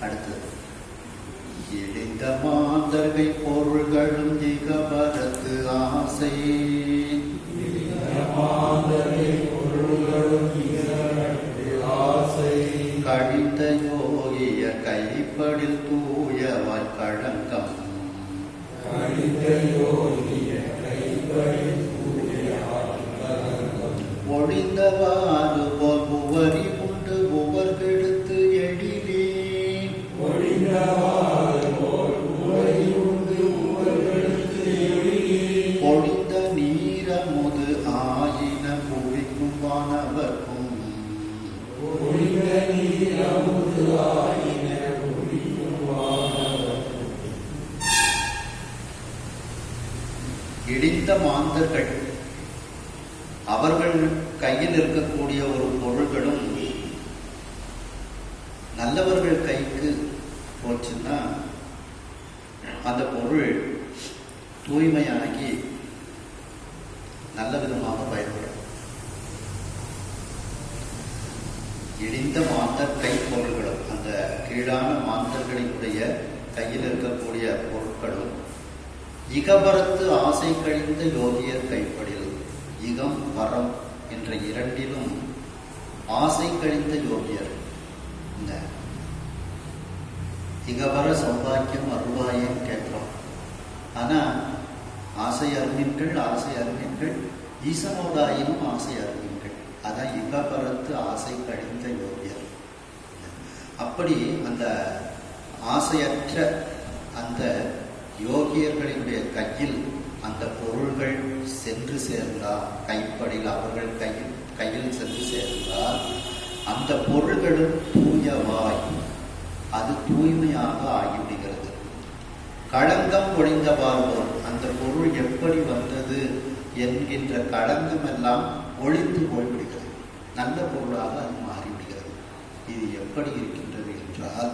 அடுத்தது, எளிந்த மாந்தர்கை பொருள்களும் இகபரத்து ஆசை, கழிந்த யோகிய கைப்படில் தூயவாய் களங்கம், ஒழிந்தவாறு போல் உவரி உண்டு உவர் கெடுத்து எழிலே, பொழிந்த நீரமுது ஆயின புவிக்கும் வானவர்க்கும், இடிந்த மாந்தர்கள் அவர்கள் கையில் இருக்கக்கூடிய ஒரு பொருள்களும் நல்லவர்கள் கைக்கு போச்சுன்னா அந்த பொருள் தூய்மையாகி நல்ல விதமாக பயன்படும். இடிந்த மாந்தர் கை பொருள்களும், அந்த கீழான மாந்தர்களினுடைய கையில் இருக்கக்கூடிய பொருட்களும் இகபரத்து ஆசை கழிந்த யோகியர் கைப்படில், இகம் பரம் என்ற இரண்டிலும் ஆசை கழிந்த யோகியர். இந்த இகபர சௌபாக்கியம் அருவாயம் கேட்கிறோம். ஆனா ஆசை அறிஞர்கள் ஈசனோடாயினும் ஆசை அறிஞர்கள், அதான் இகபரத்து ஆசை கழிந்த யோகியர். அப்படி அந்த ஆசையற்ற அந்த யோகியர்களினுடைய கையில் அந்த பொருள்கள் சென்று சேர்ந்தால், கைப்படியில் அவர்கள் கையில் சென்று சேர்ந்தால் அந்த பொருள்களும் தூயவாய், அது தூய்மையாக ஆகிவிடுகிறது. களங்கம் ஒழிந்த வாழ்வோர், அந்த பொருள் எப்படி வந்தது என்கின்ற களங்கம் எல்லாம் ஒழிந்து போய்விடுகிறது, நல்ல பொருளாக அது மாறிவிடுகிறது. இது எப்படி இருக்கின்றது என்றால்,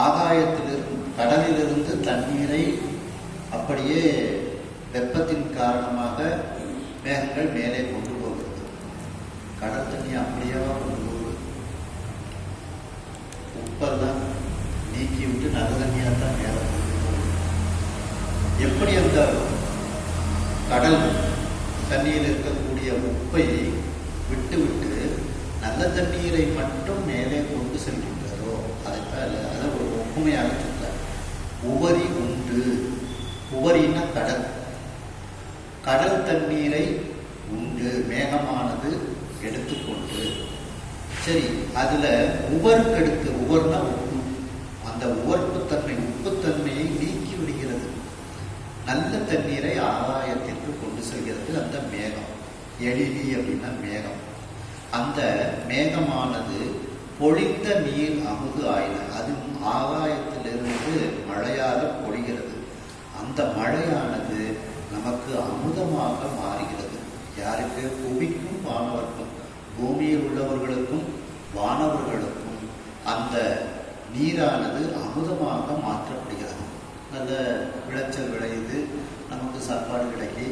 ஆகாயத்திலிருந்து கடலிலிருந்து தண்ணீரை அப்படியே வெப்பத்தின் காரணமாக மேகங்கள் மேலே கொண்டு போகிறது. கடல் தண்ணி அப்படியே கொண்டு போகுது. உப்பெல்லாம் நீக்கி விட்டு நல்ல தண்ணியாக தான் மேலே கொண்டு போகுது. எப்படி அந்த கடல் தண்ணீரில் இருக்கக்கூடிய உப்பை விட்டு விட்டு நல்ல தண்ணீரை மட்டும் மேலே கொண்டு செல்கின்றதோ, அதை ஒரு ஒப்புமையாக சொல்றார். உவரி உண்டு, உவரின்னா கடல், கடல் தண்ணீரை உண்டு மேகமானது எடுத்துக்கொண்டு, சரி அதுல உவருக்கெடுத்து, உவர்னா உப்பு, அந்த உவர்ப்புத்தன்மை உப்புத்தன்மையை நீக்கி விடுகிறது, நல்ல தண்ணீரை ஆகாயத்திற்கு கொண்டு செல்கிறது அந்த மேகம். எழிலி அப்படின்னா மேகம். அந்த மேகமானது பொழிந்த நீர் அமுது ஆயின, அது ஆகாயத்திலிருந்து மழையாக பொழிகிறது. அந்த மழையானது நமக்கு அமுதமாக மாறுகிறது. யாருக்கு? புவிக்கும் வானவர்க்கும், பூமியில் உள்ளவர்களுக்கும் வானவர்களுக்கும் அந்த நீரானது அமுதமாக மாற்றப்படுகிறது. நல்ல விளைச்சல் விளையுது, நமக்கு சாப்பாடு கிடைக்கி,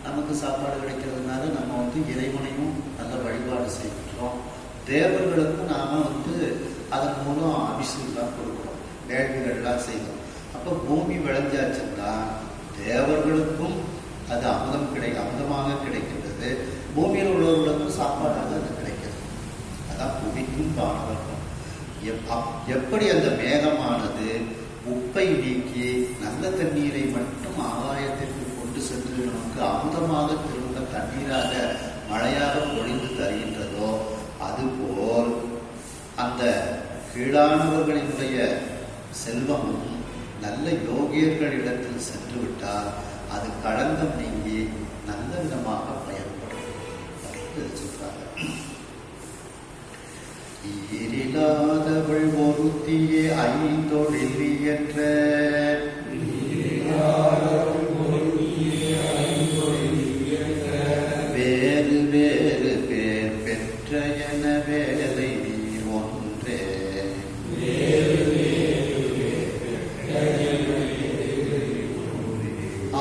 நமக்கு சாப்பாடு கிடைக்கிறதுனால நம்ம இறைவனையும் நல்ல வழிபாடு செய்கின்றோம். தேவர்களுக்கும் நாம அதன் மூலம் அபிஷேகம் கொடுக்கிறோம், வேள்விகள்லாம் செய்கிறோம். அப்போ பூமி விளைஞ்சாச்சுன்னா தேவர்களுக்கும் அது அமுதமாக கிடைக்கின்றது, பூமியில் உள்ளவர்களுக்கும் சாப்பாடாக அது கிடைக்கிறது. அதான் புவிக்கும் வானவர்க்கும். எப்படி அந்த மேகமானது உப்பை நீக்கி நல்ல தண்ணீரை மட்டும் ஆகாயத்திற்கு கொண்டு சென்று நமக்கு அமுதமாக திரும்ப தண்ணீராக மழையாக பொழிந்து தருகின்றதோ அதுபோல் அந்த கீழானவர்களினுடைய செல்வமும் நல்ல யோகியர்களிடத்தில் சென்று விட்டால் அது களங்கம் நீங்கி நல்ல விதமாக பயன்படும் அப்படின்னு சொல்றாங்க. ஈரில்லாதவள் ஒருத்தியே ஐந்தொழில் இயற்ற வேறு வேறு பேர் பெற்ற என வேலை நீர் ஒன்றே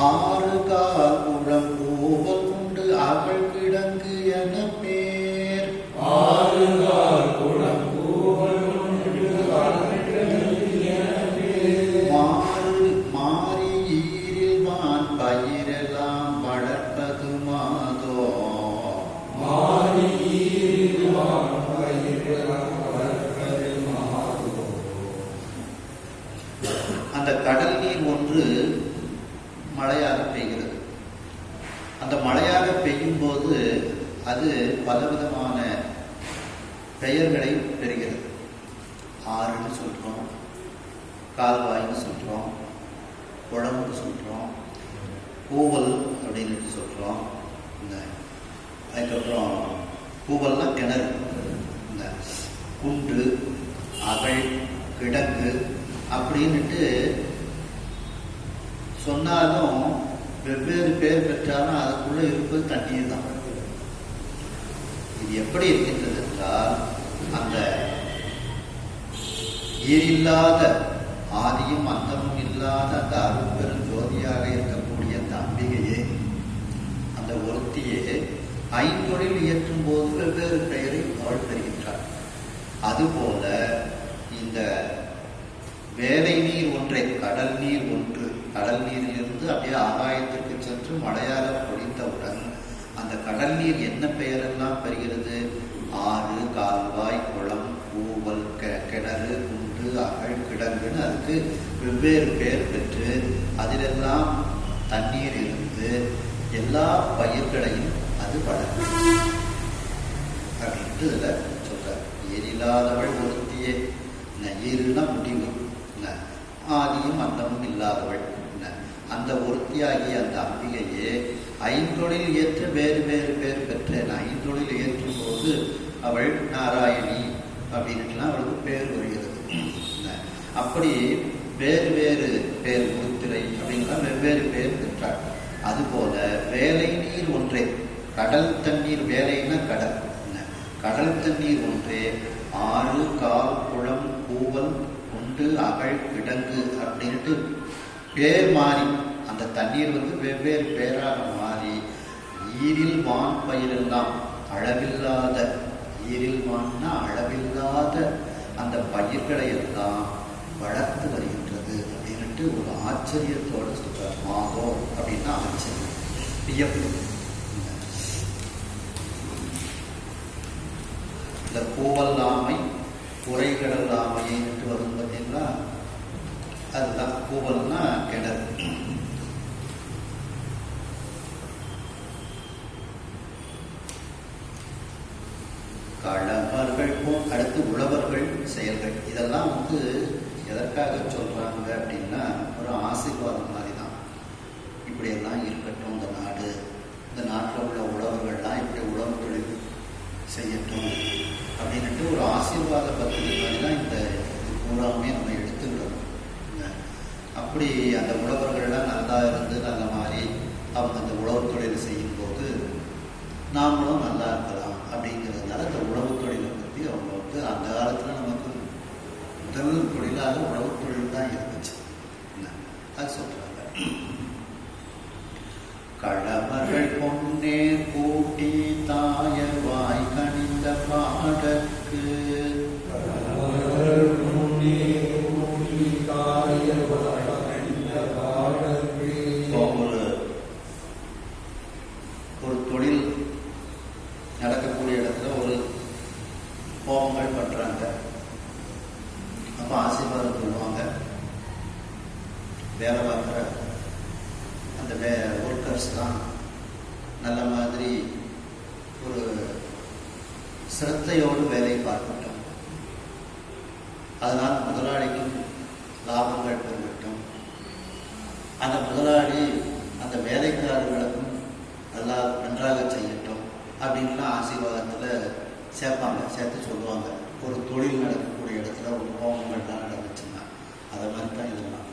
ஆறு கால் குளம் பூவல் உண்டு அவள் கிடங்கு என பேர் ஆறு கால் குளம் பூவல் உண்டு அவள் கிடங்கு என பேர் மாறி ஈரில் வான் பயிரெல்லாம் வளர்ப்பது மாதோ மாறி ஈரில் வான் பயிரெல்லாம் வளர்ப்பது மாதோ. அந்த கடல் நீர் ஒன்று மழையாக பெய்கிறது. அந்த மழையாக பெய்யும் போது அது பலவிதமான பெயர்களை பெறுகிறது. ஆறுன்னு சொல்றோம், கால்வாய்னு சொல்றோம், குளம்னு சொல்றோம், கூவல் அப்படின்னு சொல்றோம். இந்த அதுக்கப்புறம் கூவல்னா கிணறு, இந்த குண்டு, அகழ், கிடங்கு அப்படின்னுட்டு சொன்னாலும் வெவ்வேறு பேர் பெற்றாலும் அதுக்குள்ள இருப்பது தண்ணீர் தான். இது எப்படி இருக்கின்றது என்றால் அந்த ஈரில்லாத ஆதியும் அந்தமும் இல்லாத அந்த அருட்பெரும் ஜோதியாக இருக்கக்கூடிய அந்த அம்பிகையே, அந்த ஒருத்தியே ஐந்தொழில் இயற்றும் போது வெவ்வேறு பெயரை அவள் பெறுகின்றார். அதுபோல இந்த வேலை நீர் ஒன்றை, கடல் நீர் ஒன்று, கடல் நீரிலிருந்து அப்படியே ஆகாயத்திற்கு சென்று மழையாக பொழிந்தவுடன் அந்த கடல் நீர் என்ன பெயரெல்லாம் பெறுகிறது? ஆறு, கால்வாய், குளம், கூவல், கிணறு, குண்டு, அகழ், கிடங்குன்னு அதுக்கு வெவ்வேறு பெயர் பெற்று அதிலெல்லாம் தண்ணீர் இருந்து எல்லா பயிர்களையும் அது வளர்க்கும் அப்படின்ட்டு இதில் சொல்றார். ஈரில்லாதவள் ஒருத்தியே, ஈருன்னா முடிவு, ஆதியும் அந்தமும் இல்லாதவள், அந்த ஒருத்தியாகிய அந்த அம்பிகையே ஐந்தொழில் ஏற்ற வேறு வேறு பேர் பெற்ற. ஐந்தொழில் ஏற்றும் போது அவள் நாராயணி அப்படின்ட்டுலாம் அவளுக்கு பேர் வருகிறது. அப்படி வேறு வேறு பேர், முத்திரை அப்படின்லாம் வெவ்வேறு பேர் பெற்றாள். அதுபோல வேலை நீர் ஒன்றே, கடல் தண்ணீர், வேலைன்னா கடல், கடல் தண்ணீர் ஒன்றே ஆறு, கால், குளம், கூவல், குண்டு, அகழ், கிடங்கு அப்படின்ட்டு பேர் மாறி அந்த தண்ணீர் வெவ்வேறு பேராக மாறி ஈரில் வான் பயிரெல்லாம் அளவில்லாத, ஈரில் வான்னா அளவில்லாத அந்த பயிர்களை எல்லாம் வளர்த்து வருகின்றது அப்படின்ட்டு ஒரு ஆச்சரியத்தோடு சொல்றார். மாதோ அப்படின்னா ஆச்சரியம், வியப்பு. இந்த கூவல்லாமை குறைகடல்லாமையை என்று வரும் பார்த்தீங்களா, அதுதான் கூவல்னா கிணறு. களவர்கள் அடுத்து உழவர்கள் செயல்கள், இதெல்லாம் எதற்காக சொல்றாங்க அப்படின்னா ஒரு ஆசீர்வாதம் மாதிரி தான். இப்படியெல்லாம் இருக்கட்டும் இந்த நாடு, இந்த நாட்டில் உள்ள உழவர்கள்லாம் இப்படி உழவு தொழில் செய்யட்டும் அப்படின்ட்டு ஒரு ஆசீர்வாத பத்திரிகை மாதிரி தான் இந்த பூராமே நம்ம எடுத்துக்கிறோம். அப்படி அந்த உழவர்கள்லாம் நல்லா இருந்து நல்ல மாதிரி அவங்க அந்த உழவு தொழில் செய்யும் போது நாமளும் நல்லா இருக்கலாம் அப்படிங்கிறதுனால இந்த உழவு தொழிலை பற்றி அவங்க அந்த காலத்தில் நமக்கு முதல் தொழிலாக உழவு தொழில் தான் இருந்துச்சு. அது சொல்றாங்க. களவர்கள் பொன்னே கூட்டி தாயவாய் கணிந்த பாடற்கு ஒரு அந்த ஒர்க்கர்ஸ்லாம் நல்ல மாதிரி ஒரு சிரத்தையோடு வேலை பார்க்கட்டும். அதனால் முதலாளிக்கும் லாபங்கள் பெருகட்டும். அந்த முதலாளி அந்த வேலைக்காரர்களுக்கும் நல்லா நன்றாக செய்யட்டும் அப்படின்லாம் ஆசீர்வாதத்தில் சேர்த்து சொல்லுவாங்க. ஒரு தொழில் நடக்கக்கூடிய இடத்துல ஒரு ஹோமங்கள்லாம் நடந்துச்சுன்னா அதை மாதிரி தான் இதெல்லாம்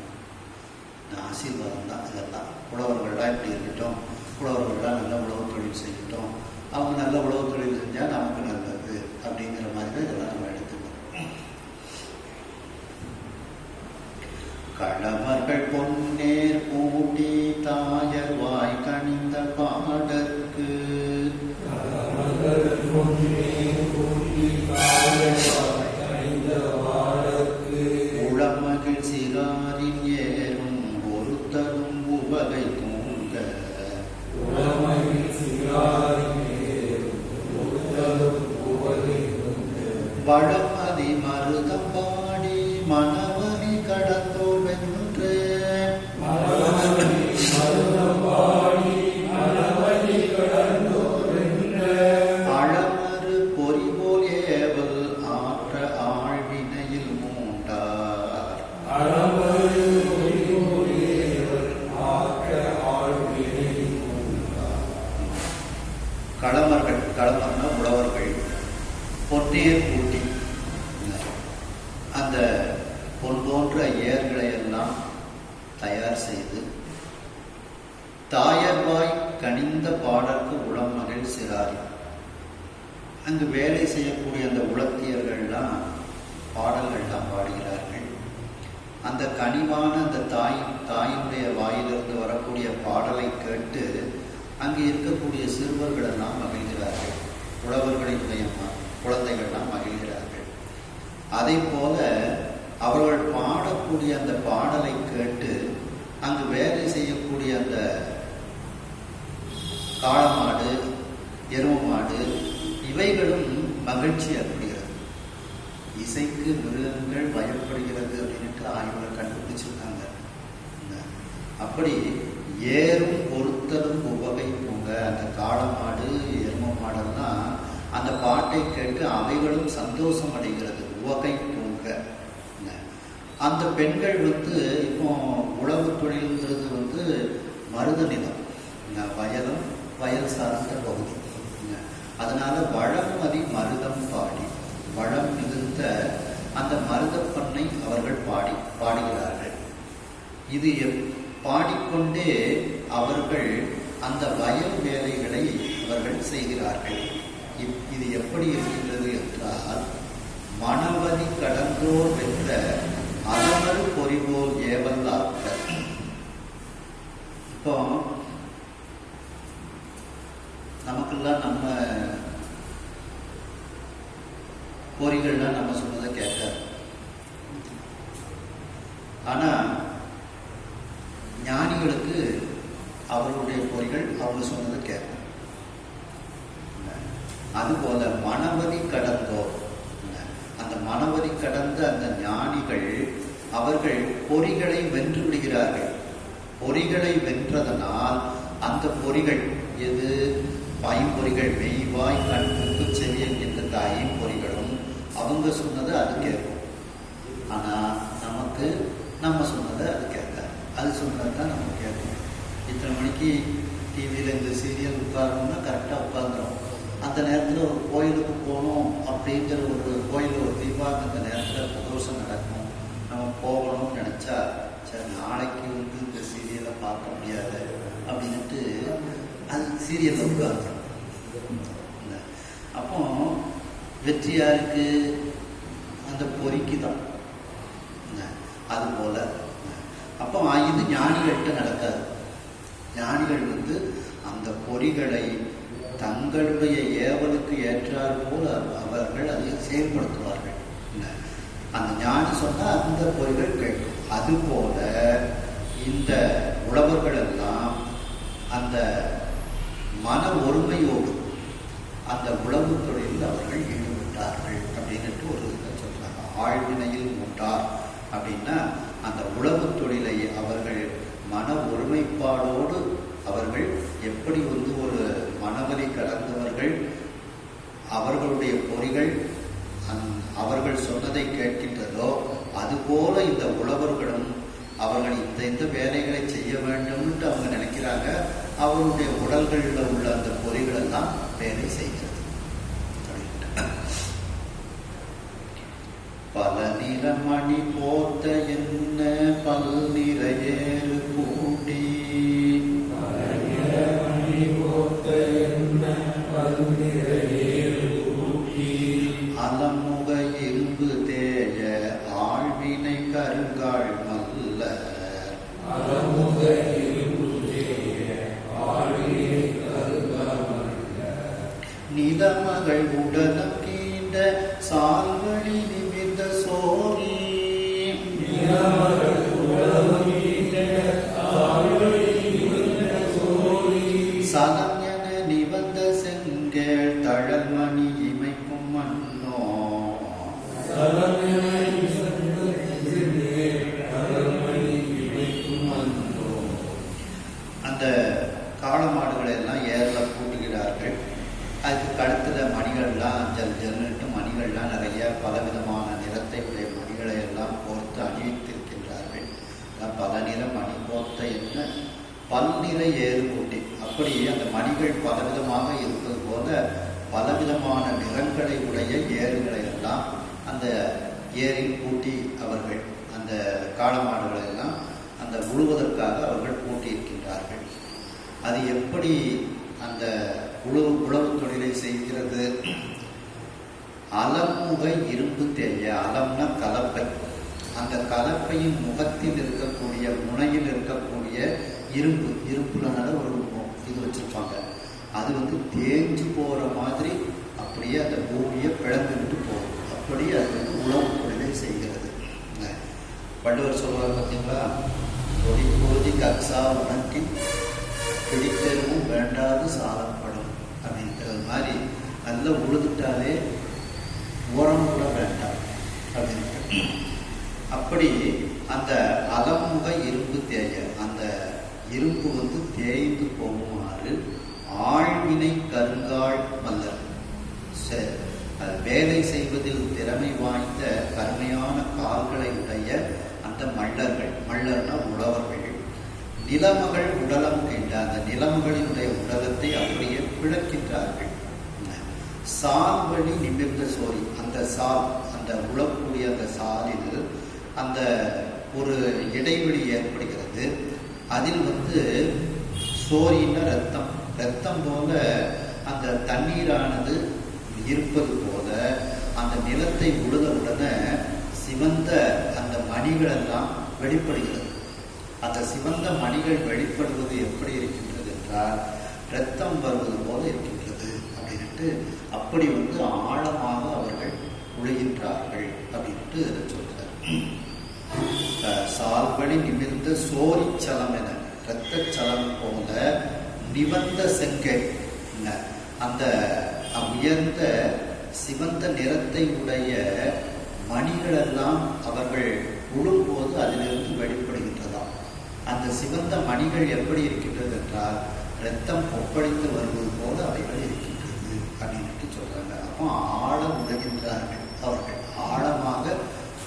ஆசீர்வாதம் தான். இதெல்லாம் உழவர்கள்லாம் இப்படி இருக்கட்டும், உழவர்கள்லாம் நல்ல உழவு தொழில் செய்யட்டும், அவங்க நல்ல உழவு தொழில் செஞ்சால் நமக்கு நல்லது அப்படிங்கிற மாதிரி தான் இதெல்லாம் நம்ம எடுத்துக்கணும். களமர்கள் பொன்னேர் பூட்டி தாயர் வாய் கணிந்த பாடற்கு உளமகிழ் சிறாரின் ஏறும் ஒருத்தரும் உவகை தூங்க வளமதி மருதம் பாடி மணவரி கடந்தோ வென்று அழமறு பொறிபோல் ஏவல் ஆற்ற ஆழ்வினையில் மூண்டார். களமர்னா உழவர்கள் பொன்னேர் பூட்டி அந்த பொன் போன்ற ஏர்களை எல்லாம் தயார் செய்து தாயர்வாய் கனிந்த பாடற்கு உளமகிழ் சிறாரி அங்கு வேலை செய்யக்கூடிய அந்த உலத்தியர்கள்லாம் பாடல்கள்லாம் பாடுகிறார்கள். அந்த கனிவான அந்த தாயினுடைய வாயிலிருந்து வரக்கூடிய பாடலை கேட்டு அங்கே இருக்கக்கூடிய சிறுவர்கள் எல்லாம் மகிழ்கிறார்கள். உழவர்களினுடைய குழந்தைகள்லாம் மகிழ்கிறார்கள். அதை போல அவர்கள் பாடக்கூடிய அந்த பாடலை கேட்டு அங்கு வேலை செய்யக்கூடிய அந்த காளமாடு, எரும மாடு இவைகளும் மகிழ்ச்சி அடைகிறது. இசைக்கு மிருகங்கள் பயப்படுகிறது அப்படின்ட்டு ஆய்வுகள் கண்டுபிடிச்சிருக்காங்க. அப்படி ஏறும் பொறுத்தலும் உவகை தூங்க அந்த காளமாடு, எரும மாடெல்லாம் அந்த பாட்டை கேட்டு அவைகளும் சந்தோஷம் அடைகிறது. உவகை தூங்க அந்த பெண்கள் இப்போ உழவு தொழில்ங்கிறது மருத நிலம், வயல் சார்ந்த பகுதி. அதனால வளமதி மருதம் பாடி வளம் மிகுந்த அந்த மருதப்பண்ணை அவர்கள் பாடுகிறார்கள். இது பாடிக்கொண்டே அவர்கள் அந்த வயல் வேலைகளை அவர்கள் செய்கிறார்கள். இது எப்படி இருக்கின்றது என்றால் மணவதி கடந்தோர் வென்ற அலமறு பொறிபோல் ஏவல்லாக்க. இப்போ நமக்கெல்லாம் நம்ம பொறிகள்லாம் நம்ம சொன்னதை கேட்காது. ஆனா ஞானிகளுக்கு அவர்களுடைய பொறிகள் அவங்க சொன்னதை கேட்கும். அதுபோல மணவதி கடந்தோர், அந்த மணவதி கடந்த அந்த ஞானிகள் அவர்கள் பொறிகளை வென்று விடுகிறார்கள். பொறிகளை வென்றதனால் அந்த பொறிகள் எது? ஐம்பொறிகள், மெய்வாய் கண் மூக்கு செவி என்கின்ற ஐம்பொறிகளும் அவங்க சொன்னதை அது கேட்கும். ஆனா நமக்கு நம்ம சொன்னதை அது கேட்காது. அது சொன்னது தான் நம்ம கேட்கும். இத்தனை மணிக்கு டிவியில் இந்த சீரியல் உட்காரணும்னா கரெக்டாக உட்காந்துரும். அந்த நேரத்தில் ஒரு கோயிலுக்கு போகணும் அப்படிங்கிற ஒரு கோயில் ஒரு தீபாவளி அந்த நேரத்தில் பிரதோஷம் நடக்கும், நம்ம போகணும்னு நினச்சா சரி நாளைக்கு இந்த சீரியலை பார்க்க முடியாது அப்படின்ட்டு அது சீரியலில் உட்காந்துரும். அப்போ வெற்றி யாருக்கு? அந்த பொறிக்கு தான். அதுபோல அப்போ இது ஞானிகள்கிட்ட நடக்காது. ஞானிகள் அந்த பொறிகளை தங்களுடைய ஏவலுக்கு ஏற்றால் போல அவர்கள் அதை செயல்படுத்துவார்கள். அந்த ஞானி சொன்னால் அந்த பொறிகள் கேட்கும். அதுபோல இந்த உழவர்கள் எல்லாம் அந்த மன ஒருமையோடு அந்த உழவு தொழிலில் அவர்கள் ஈடுபட்டார்கள் அப்படின்ட்டு ஒரு இதை சொல்றாங்க. ஆழ்வினையில் மூட்டார் அப்படின்னா அந்த உழவு தொழிலை அவர்கள் மன ஒருமைப்பாடோடு அவர்கள் எப்படி வந்து ஒரு மனவலி கடந்தவர்கள் அவர்களுடைய பொறிகள் அவர்கள் சொன்னதை கேட்கின்றதோ அதுபோல இந்த உழவர்களும் அவர்கள் இந்த வேலைகளை செய்ய வேண்டும்னு அவங்க நினைக்கிறாங்க. அவருடைய உடல்களில் உள்ள அந்த பொறிகள் எல்லாம் வேலை செய்கிறது. பல நிறமணி போத்த என்ன பல் நிறையேறு கூட்டி அலமுக இரும்பு தேய ஆழ்வினை கருங்காள் மல்ல நிலமகள் உடலம் கீண்ட சால்வழி நிமிர்ந்த சோரி சலம் என நிபந்த செங்கேள் தழல்மணி இமைக்கும் மன்னோ அந்த காளமாடுகளை எல்லாம் ஏர்ல பூட்டுகிறார்கள். அதுக்கு கழுத்துல மணிகள்லாம் ஜல் ஜல்லுட்டு மணிகள்லாம் நிறைய பலவிதமான நிறத்தை உடைய மணிகளை எல்லாம் கோர்த்து அணிவித்திருக்கின்றார்கள். பல நிற மணி கோர்த்த என்ன பல்நிற ஏறு கூட்டி, அப்படி அந்த மணிகள் பலவிதமாக இருப்பது போல பலவிதமான நிறங்களை உடைய ஏறுகளை எல்லாம் அந்த ஏரில் பூட்டி அவர்கள் அந்த காளமாடுகளை எல்லாம் அந்த உழுவதற்காக அவர்கள் பூட்டியிருக்கின்றார்கள். அது எப்படி அந்த உழவு தொழிலை செய்கிறது? அலமுக இரும்பு தேய, அலம்னா கலப்பை, அந்த கலப்பையின் முகத்தில் இருக்கக்கூடிய முனையில் இருக்கக்கூடிய இரும்புலனால ஒரு இது வச்சிருப்பாங்க. அது வந்து தேஞ்சு போற மாதிரி அப்படியே அந்த பூமியை பிளந்துட்டு போகும். அப்படி அது வந்து உழவு தொழிலை செய்கிறது. வள்ளுவர் சொல்றாரு பார்த்தீங்களா, கொடி கோதி கக்ஸா உணக்கின் பிடித்தெருவும் வேண்டாது சாலப்படும் அப்படின்றது மாதிரி நல்லா உழுதுட்டாலே உரம் கூட வேண்டாம் அப்படின்ட்டு. அப்படி அந்த அலமுக இரும்பு தேய, அந்த இரும்பு வந்து தேய்ந்து போகுமாறு ஆழ்வினை கருங்காள் மல்லர், வேலை செய்வதில் திறமை வாய்ந்த கருமையான கால்களை உடைய அந்த மல்லர்னா உழவர்கள் நிலமகள் உடலம் என்ற அந்த நிலமகளினுடைய உடலத்தை அப்படியே பிளக்கின்றார்கள். சால்வழி நிமிர்ந்த சோரி, அந்த சால், அந்த உழக்கூடிய அந்த சாலில் அந்த ஒரு இடைவெளி ஏற்படுகிறது. அதில் வந்து சோரின்னா ரத்தம் போல அந்த தண்ணீரானது இருப்பது போல அந்த நிலத்தை உழுதவுடனே சிவந்த அந்த மணிகள் எல்லாம் வெளிப்படுகிறது. அந்த சிவந்த மணிகள் வெளிப்படுவது எப்படி இருக்கின்றது என்றால் இரத்தம் வருவது போல இருக்கின்றது அப்படின்ட்டு அப்படி வந்து ஆழமாக அவர்கள் உழுகின்றார்கள் அப்படின்ட்டு சொல்றார். சால்வழி நிமிர்ந்த சோரிச்சலம் என இரத்தச்சலம் போல நிவந்த செங்கை, அந்த உயர்ந்த சிவந்த நிறத்தை உடைய மணிகள் எல்லாம் அவர்கள் உழும்போது அதிலிருந்து வெளிப்படுகின்றதாம். அந்த சிவந்த மணிகள் எப்படி இருக்கின்றது என்றால் இரத்தம் கொப்பளித்து வருவது போல அவைகள் இருக்கின்றது அப்படின்ட்டு சொல்றாங்க. அப்போ ஆழ உழுகின்றார்கள், அவர்கள் ஆழமாக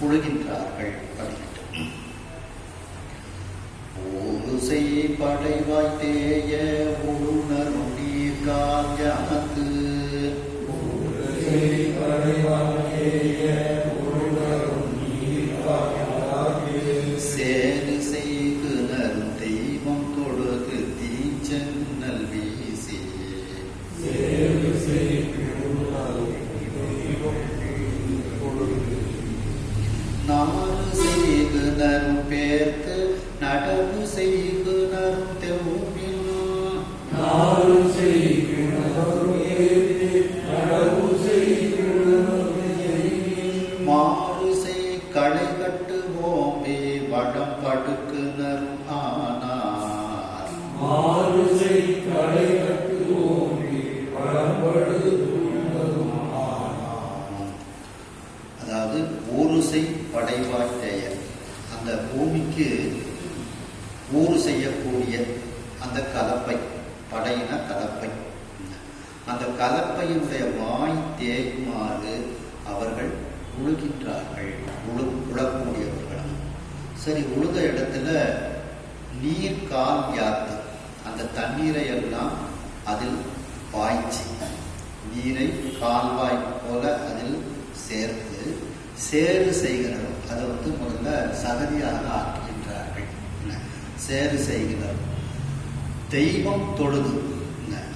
உழுகின்றார்கள் அப்படின்ட்டு. ஓருசை படைவாய் தேய உழுணரும் நீர்கால் ஜனத்து சேரு செய்து நரும் தெய்வம் தொழுது தீச்சென்னல் வீசி நாறு செய்து நரும் பேர்த்து நடவு செய்து நரும் தெவ்வின் மாறு செய் களை கட்டுவோமே வடம் படுக்கு நரும் ஆனார். அதாவது ஊருசை படைவாய் தேய, அந்த பூமிக்கு ஊரு செய்யக்கூடிய அந்த கலப்பை, படையின கலப்பை, அந்த கலப்பையினுடைய வாய் தேய்மாறு அவர்கள் உழுகின்றார்கள். உழக்கூடியவர்கள். சரி, உழுத இடத்துல நீர் கால் யாத்து, அந்த தண்ணீரை எல்லாம் அதில் பாய்ச்சி, நீரை கால்வாய் போல அதில் சேர்த்து சேறு செய்கிறோம். அதை முதல்ல சகதியாக ஆக்குகின்றார்கள். சேறு செய்கிறோம். தெய்வம் தொழுது,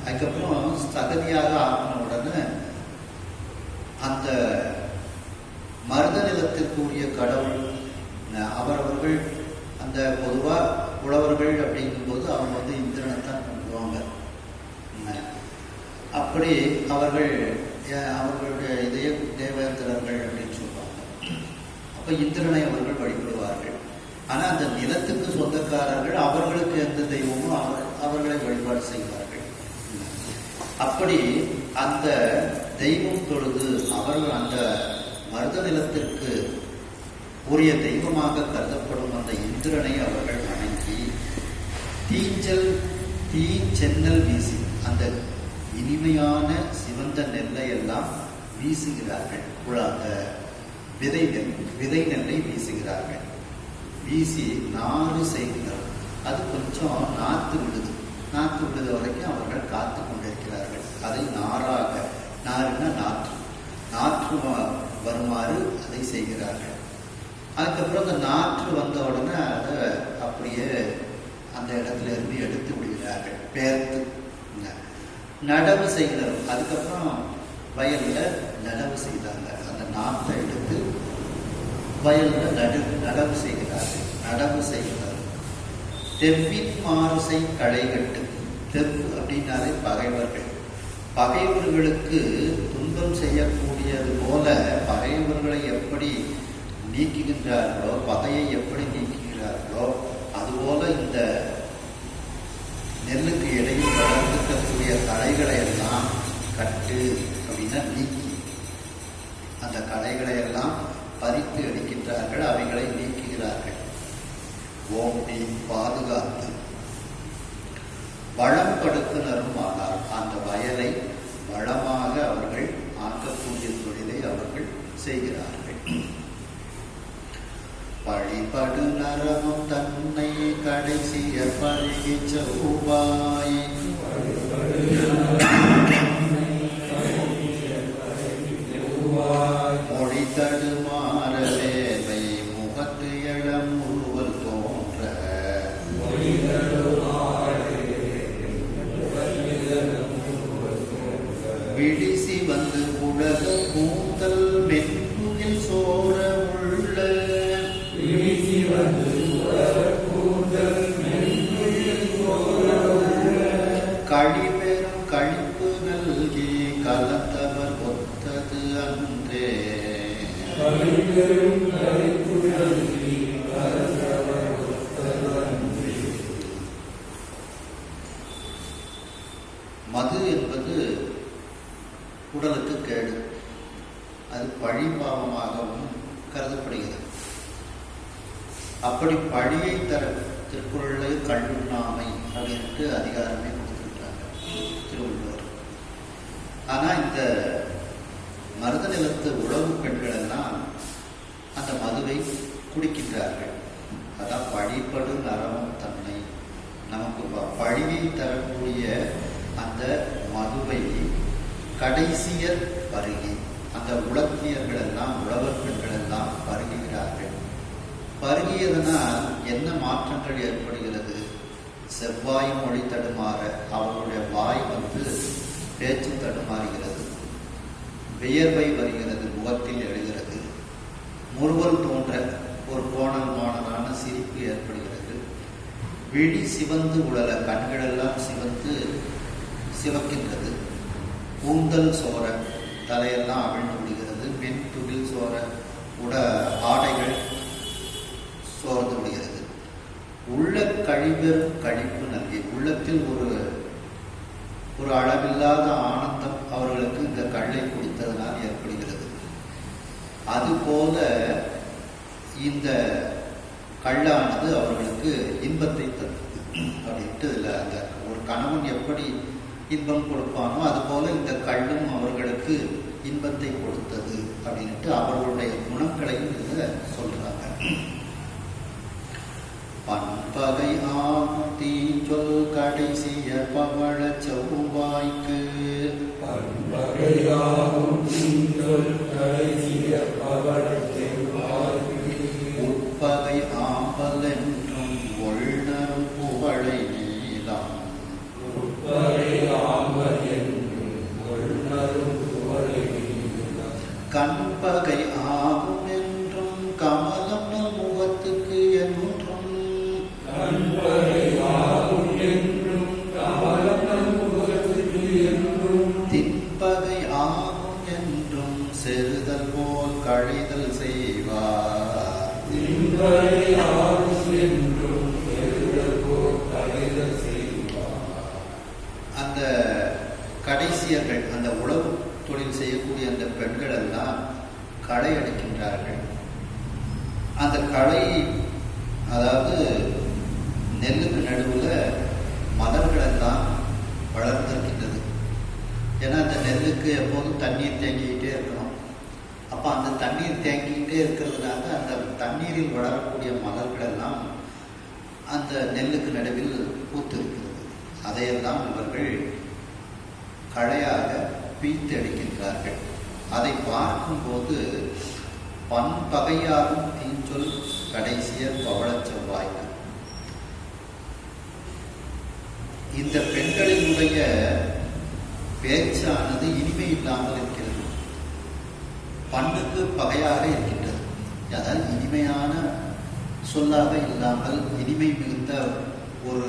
அதுக்கப்புறம் சகதியாக ஆக்கின உடனே அந்த மருத நிலத்திற்குரிய கடவுள் அவரவர்கள், அந்த பொதுவாக உழவர்கள் அப்படிங்கும்போது அவங்க இந்திரனைத்தான் பண்ணுவாங்க. அப்படி அவர்கள் அவர்களுடைய இதய தேவேந்திரர்கள் அப்படின்னு சொல்லுவாங்க. அப்போ இந்திரனை அவர்கள் வழிபடுவார்கள். ஆனால் அந்த நிலத்துக்கு சொந்தக்காரர்கள் அவர்களுக்கு எந்த தெய்வமோ அவர்களை வழிபாடு செய்வார்கள். அப்படி அந்த தெய்வம் தொழுது அவர்கள் அந்த மருத நிலத்திற்கு உரிய தெய்வமாக கருதப்படும் அந்த இந்திரனை அவர்கள் வணங்கி தீச்சென்னல் வீசி, அந்த இனிமையான சிவந்த நெல்லை எல்லாம் வீசுகிறார்கள். அந்த விதை நெல்லை வீசுகிறார்கள். வீசி நாறு செய்கிறார்கள். அது கொஞ்சம் நாத்து விடுது வரைக்கும் அவர்கள் காத்து கொண்டிருக்கிறார்கள். அதை நாராக, நாறுன்னா நாற்று வருமாறு அதை செய்கிறார்கள். அதுக்கப்புறம் அந்த நாற்று வந்த உடனே அதை அப்படியே அந்த இடத்துல இருந்து எடுத்து விடுகிறார்கள், பெயர்த்து நடவு செய்கிறார்கள். அதுக்கப்புறம் வயல்ல நடவு செய்தாங்க. அந்த நாற்றை எடுத்து வயல்ல நடவு செய்கிறார்கள். தெவ்வின் மாறுசை களைகட்டு. தெவ்வு அப்படின்னாலே பகைவர்களுக்கு துன்பம் செய்யக்கூடியது போல பகைவர்களை எப்படி நீக்குகின்றார்களோ, பகையை எப்படி நீக்குகிறார்களோ, அதுபோல இந்த நெல்லுக்கு இடையில் வளர்ந்துக்கக்கூடிய களைகளை எல்லாம் கட்டு அப்படின்னா நீக்கி, அந்த களைகளை எல்லாம் பறித்து எடுக்கின்றார்கள். அவைகளை நீக்குகிறார்கள். ஓம்பி பாதுகாத்து வளம் படுத்துனரும் ஆனால் அந்த வயலை வளமாக அவர்கள் ஆக்கக்கூடிய தொழிலை அவர்கள் செய்கிறார்கள். பழிபடு நரமும் தன்னை கடைசிய பழகி செவ்வாய் மொழி தடுமாற வேலை முகத்து எழம் உருவல் தோன்ற விடிசி வந்து உலக கூந்தல் மென்முகில் சோர உள்ள கழிபெறும் கழிப்பு நல்கி கலந்தவர் ஒத்தது அன்றே. மது என்பது உடலுக்கு கேடு. அது பழிபாவமாகவும் கருதப்படுகிறது. அப்படி பழியை தர திருக்குறளில் கல்லுண்ணாமை அப்படின்ட்டு அதிகாரமே கொடுத்துருக்காங்க திருவள்ளுவர். ஆனால் இந்த மருத நிலத்து உழவு பெண்கள் எல்லாம் அந்த மதுவை குடிக்கின்றார்கள். அதான் பழிபடு நரமும் தன்னை, நமக்கு பழியை தரக்கூடிய அந்த மதுவை கடைசியர் பருகி, அந்த உலத்தியர்கள் எல்லாம் உழவர் பெண்கள் எல்லாம் பருகுகிறார்கள். பருகியதனால் என்ன மாற்றங்கள் ஏற்படுகிறது? செவ்வாய் மொழி தடுமாற அவர்களுடைய வாய் பேச்சு தடுமாறுகிறது. வியர்வை வருகிறது, முகத்தில் எழுகிறது. முறுவல் தோன்ற ஒரு கோணமான சிரிப்பு ஏற்படுகிறது. விழி சிவந்து உழல, கண்களெல்லாம் சிவக்கின்றது. கூந்தல் சோர, தலையெல்லாம் அவிழ்ந்து விடுகிறது. மென் துகில் சோர, ஆடைகள் சோர்ந்து விடுகிறது. உள்ள கழிபெறும் கழிப்பு நல்கி, உள்ளத்தில் ஒரு அளவில்லாத ஆனந்தம் அவர்களுக்கு இந்த கள்ளை குடித்ததனால் ஏற்படுகிறது. அதுபோல இந்த கள்ளானது அவர்களுக்கு இன்பத்தை தந்தது. அப்படின்ட்டு இதில் அந்த ஒரு கணவன் எப்படி இன்பம் கொடுப்பானோ அதுபோல இந்த கள்ளும் அவர்களுக்கு இன்பத்தை கொடுத்தது அப்படின்ட்டு அவர்களுடைய குணங்களையும் இதில் சொல்றாங்க. பண்பகை ஆகும் தீஞ்சொல் கடைசிய பவள செவ்வாய்க்கு உட்பகை ஆம்பல் என்றும் ஒள்நரும் புகழை நீளம் கண்பகை ஆகும் என்றும் கமலம் முகத்துக்கு என்றும் தின்பகை ஆகும் என்றும் செறுதல் போல் கழிதல் செய்வார். அந்த கடைசியர்கள், அந்த உழவு தொழில் செய்யக்கூடிய அந்த பெண்கள் எல்லாம் களை அடிக்கின்றார்கள். அந்த களை, அதாவது நெல்லுக்கு நடுவில் மலர்கள் எல்லாம் வளர்ந்திருக்கின்றது. ஏன்னா அந்த நெல்லுக்கு எப்போதும் தண்ணீர் தேங்கிக்கிட்டே இருக்கணும். அப்போ அந்த தண்ணீர் தேங்கிக்கிட்டே இருக்கிறதுனால அந்த தண்ணீரில் வளரக்கூடிய மலர்கள் எல்லாம் அந்த நெல்லுக்கு நடுவில் பூத்திருக்கிறது. அதையெல்லாம் இவர்கள் களையாக பீத்து அடிக்கின்றார்கள். அதை பார்க்கும்போது பண்பகையாகும் தீஞ்சொல் கடைசியர் பவளச் செவ்வாய்க்கு, இந்த பெண்களினுடைய பேச்சானது இனிமை இல்லாமல் இருக்கிறது, பண்ணுக்கு பகையாக இருக்கின்றது. அதாவது இனிமையான சொல்லாக இல்லாமல் இனிமை மிகுந்த ஒரு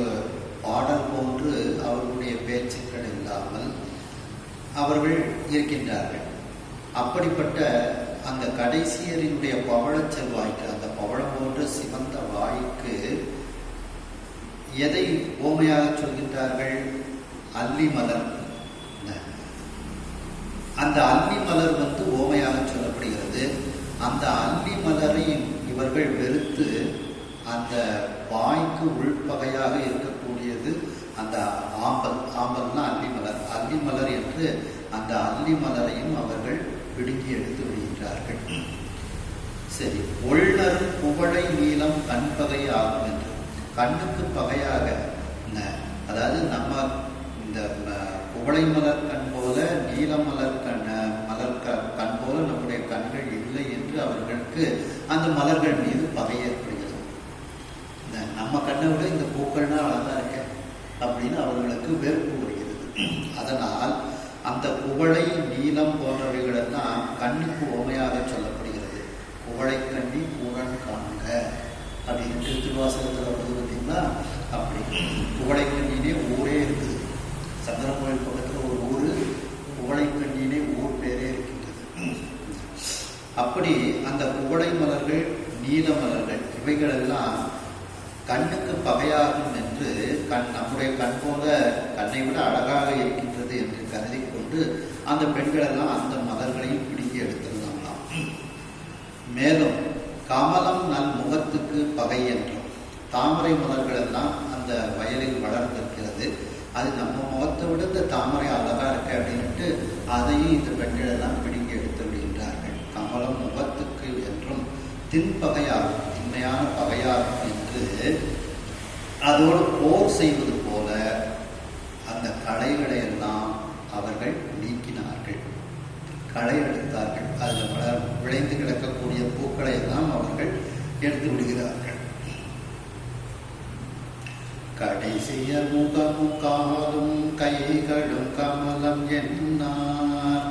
பாடல் போன்று அவர்களுடைய பேச்சுக்கள் இல்லாமல் அவர்கள் இருக்கின்றார்கள். அப்படிப்பட்ட அந்த கடைசியரினுடைய பவளச் செவ்வாய்க்கு, அந்த பவளம் போன்ற சிவந்த வாய்க்கு எதை ஓமையாக சொல்கின்றார்கள்? அல்லி மலர். அந்த அல்லி மலர் ஓமையாக சொல்லப்படுகிறது. அந்த அல்லி மலரை இவர்கள் வெறுத்து அந்த வாய்க்கு உள்பகையாக இருக்கக்கூடியது அந்த ஆம்பல்னா அல்லிமலர். அல்லிமலர் என்று அந்த அல்லி மலரையும் அவர்கள் பிடுங்கி எடுத்து விடுகின்றார்கள். சரி, ஒள்நர் புகழை நீளம் கண்பகை ஆகும் என்று, கண்ணுக்கு பகையாக, அதாவது நம்ம இந்த புகழை மலர் கண் போல நீல மலர் கண் போல நம்முடைய கண்கள் இல்லை என்று அவர்களுக்கு அந்த மலர்கள் மீது பகை ஏற்படுகிறது. நம்ம கண்ணை விட இந்த பூக்கள்னா அழகா இருக்க அப்படின்னு அவர்களுக்கு வெறுப்பு வருகிறது. அதனால் அந்த புகழை நீளம் போன்றவைகளெல்லாம் கண்ணுக்கு ஓமையாக சொல்லப்படுகிறது. புகழை கண்ணி பூரன் காண்க அப்படின்னு திருவாசகத்தில் வருது பார்த்தீங்களா? அப்படி புகழை கண்ணினே ஊரே இருக்குது. சந்திரகோயில் பக்கத்தில் ஒரு ஊர் புகழை கண்ணினே ஊர் பேரே இருக்கின்றது. அப்படி அந்த புகழை மலர்கள், நீல மலர்கள் இவைகளெல்லாம் கண்ணுக்கு பகையாகும் என்று நம்முடைய கண் போல கண்ணை விட அழகாக இருக்கின்றது என்று கருதி கொண்டு அந்த பெண்கள் எல்லாம் அந்த மலர்களையும் பிடிங்கி எடுத்துடலாம். மேலும் கமலம் நல் முகத்துக்கு பகை என்றும், தாமரை மலர்கள் எல்லாம் அந்த வயலில் வளர்ந்திருக்கிறது, அது நம்ம முகத்தை விட இந்த தாமரை அழகா இருக்கு அப்படின்ட்டு அதையும் இந்த பெண்கள் எல்லாம் பிடிங்கி எடுத்து விடுகின்றார்கள். கமலம் முகத்துக்கு என்றும் தின்பகையாகும், திண்மையான பகையாகும் என்று அதோடு போர் செய்வது போல அந்த களைகளை எல்லாம் அவர்கள் நீக்கினார்கள், களை எடுத்தார்கள். அதில் விளைந்து கிடக்கக்கூடிய பூக்களை எல்லாம் அவர்கள் எடுத்து விடுகிறார்கள். கடைசிய முகமும் காலும் கைகளும் கமலம் என்னார்,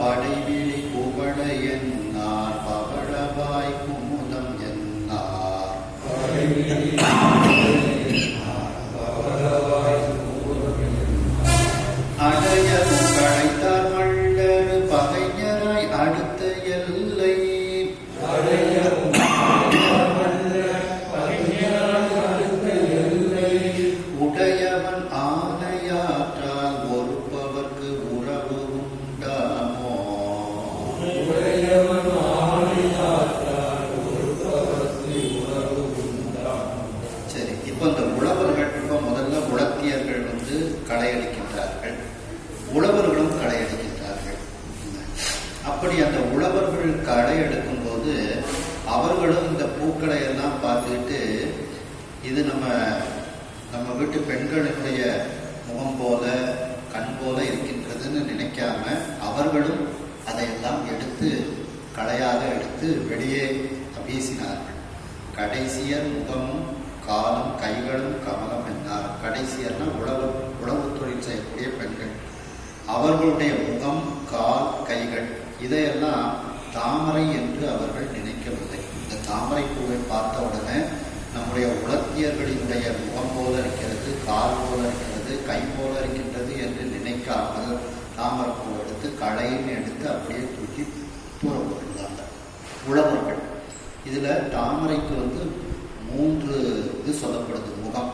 படைவிழி புகழ என்னார், பவளவாய் குமுதம் என்னார், அடையவும் களைத்தார் மள்ளரு பகைஞராய் அடுத்த எல்லை, உடையவன் ஆணையாற்றால் ஒருப்பவர்க்கு உறவு உண்டாமோ, உடையவன் ஆணையாற்றால் பூக்களை எல்லாம் பார்த்துக்கிட்டு இது நம்ம வீட்டு பெண்களினுடைய முகம் போல கண் போல இருக்கின்றதுன்னு நினைக்காம அவர்களும் அதையெல்லாம் எடுத்து களையாக எடுத்து வெளியே வீசினார்கள். கடைசியர் முகமும் காலும் கைகளும் கமலம் என்னார். கடைசியர்னா உழவு தொழில் செய்யக்கூடிய பெண்கள், அவர்களுடைய முகம் கால் கைகள் இதையெல்லாம் தாமரை என்று அவர்கள் நினைக்கவில்லை. இந்த தாமரை பூவை பார்த்த உடனே நம்முடைய உலத்தியர்களினுடைய முகம் போல இருக்கிறது, கால் போல இருக்கிறது, கை போல இருக்கின்றது என்று நினைக்காமல் தாமரை பூ எடுத்து களையும் எடுத்து அப்படியே தூக்கி தூர போட்டுருந்தாங்க உழவர்கள். இதுல தாமரைக்கு 3 இது சொல்லப்படுது. முகம்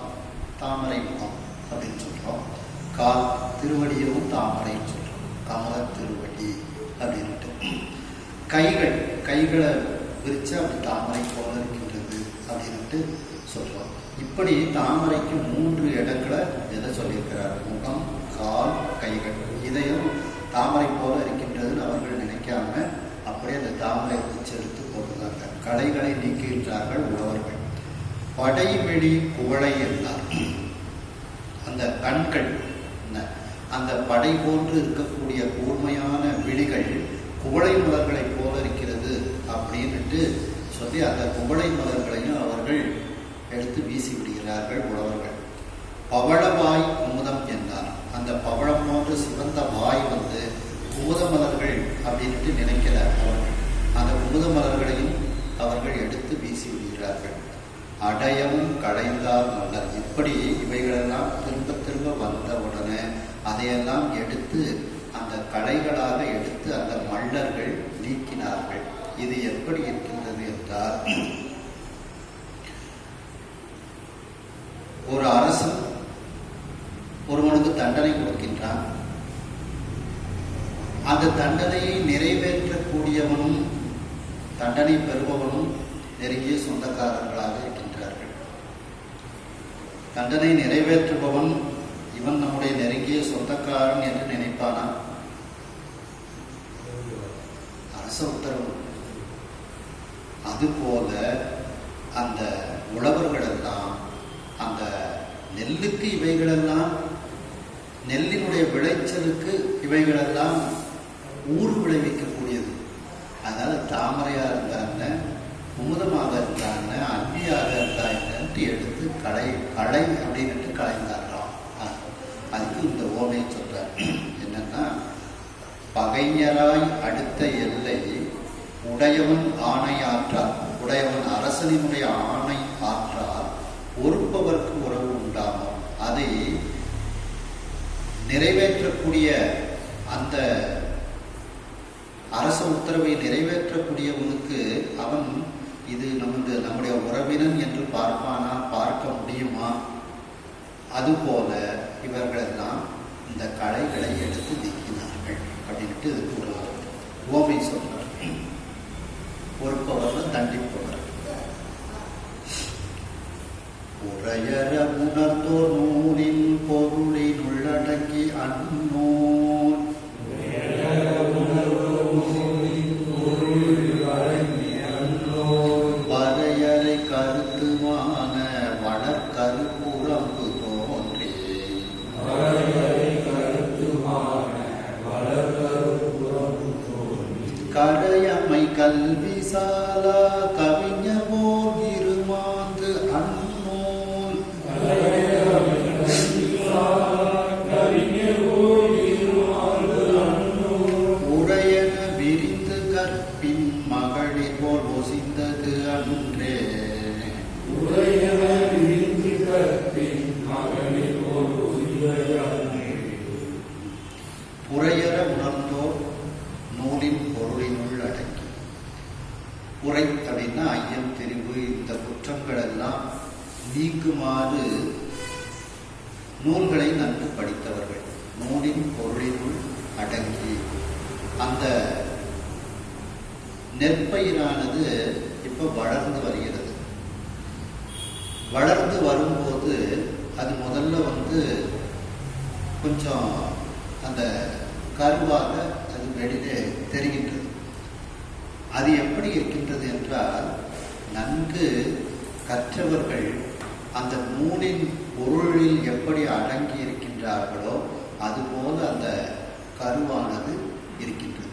தாமரை முகம் அப்படின்னு சொல்றோம். கால் திருவடியும் தாமரைன்னு சொல்றோம், கமல திருவடி அப்படின்ட்டு. கைகளை விரிச்சு அப்படி தாமரை போல இருக்கின்றது அப்படின்ட்டு சொல்றோம். இப்படி தாமரைக்கு 3 இடங்களை எதை சொல்லியிருக்கிறார்? முகம், கால், கைகள். இதையும் தாமரை போல இருக்கின்றதுன்னு அவர்கள் நினைக்காம அப்படியே அந்த தாமரை பிடிச்சு எடுத்து போட்டுறாங்க. களைகளை நீக்குகின்றார்கள் உழவர்கள். படைவெளி குவளை என்றார். அந்த கண்கள், அந்த படை போன்று இருக்கக்கூடிய கூர்மையான விழிகள் குவளை மலர்களை போல இருக்கிறது அப்படின்ட்டு சொல்லி அந்த குவளை மலர்களையும் அவர்கள் எடுத்து வீசி விடுகிறார்கள் உழவர்கள். பவளவாய் குமுதம் என்றார். அந்த பவளம் போன்று சிவந்த வாய் குமுத மலர்கள் அப்படின்ட்டு நினைக்கிற அவர்கள் அந்த குமுத மலர்களையும் அவர்கள் எடுத்து வீசி விடுகிறார்கள். அடையவும் களைந்தால் மலர். இப்படி இவைகளெல்லாம் திரும்ப திரும்ப வந்த உடனே அதையெல்லாம் எடுத்து அந்த களைகளாக எடுத்து அந்த மல்லர்கள் நீக்கினார்கள். இது எப்படி இருக்கின்றது என்றால், ஒரு அரசன் ஒருவனுக்கு தண்டனை கொடுக்கின்றான். அந்த தண்டனையை நிறைவேற்றக்கூடியவனும் தண்டனை பெறுபவனும் நெருங்கிய சொந்தக்காரர்களாக இருக்கின்றார்கள். தண்டனை நிறைவேற்றுபவன் இவன் நம்முடைய நெருங்கிய சொந்தக்காரன் என்று நினைப்பானா? அரச உத்தரவு. அதுபோல அந்த உழவர்கள் எல்லாம் அந்த நெல்லுக்கு இவைகளெல்லாம், நெல்லினுடைய விளைச்சலுக்கு இவைகளெல்லாம் ஊறு விளைவிக்கக்கூடியது. அதனால தாமரையா இருந்தாங்க, குமுதமாக இருந்தாங்க, அன்பியாக இருந்தாங்கன்ட்டு எடுத்து களை அப்படின்ட்டு களைந்தார்களாம். அதுக்கு இந்த ஓமையை சொல்றார். என்னன்னா, பகைஞராய் அடுத்த எல்லை உடையவன் ஆணை ஆற்றார். உடையவன் அரசனினுடைய ஆணை ஆற்றார் ஒருப்பவர்க்கு உறவு உண்டாகும். அதை நிறைவேற்றக்கூடிய அந்த அரச உத்தரவை நிறைவேற்றக்கூடியவனுக்கு அவன் இது நம்முடைய உறவினன் என்று பார்ப்பானா? பார்க்க முடியுமா? அதுபோல இவர்களெல்லாம் இந்த களைகளை எடுத்து நீக்கினார்கள் அப்படின்ட்டு இதுக்கு ஒரு ஓமை சொல்றார். பொறுப்பவர் தண்டிப்பவர். உரையற உணர்ந்தோர் நூலின் பொருளின் உள்ளடங்கி அந்நூல் வரையறை கருத்துமான வளர்கருப்புறம்பு தோன்றி கடையமை கல்வி சாலா கவிஞமோர் இருமாந்து அந்நூல் உடையன விரிந்து கற்பின் மகளிர் போல் ஒசிந்தது அன்றே. புறையற உணர்ந்தோர் நூலின் பொருளினுள் அடங்கி. புரை அப்படின்னா ஐயம், தெரிவு, இந்த குற்றங்கள் எல்லாம் நீக்குமாறு நூல்களை நன்கு படித்தவர்கள். நூலின் பொருளினுள் அடங்கி. அந்த நெற்பயிரானது இப்ப வளர்ந்து வருகிறது. வளர்ந்து வரும்போது அது முதல்ல கொஞ்சம் அந்த கருவாக அது வெளியே தெரிகின்றது. அது எப்படி இருக்கின்றது என்றால், நன்கு கற்றவர்கள் அந்த நூலின் பொருளில் எப்படி அடங்கி இருக்கின்றார்களோ அதுபோல அந்த கருவானது இருக்கின்றது.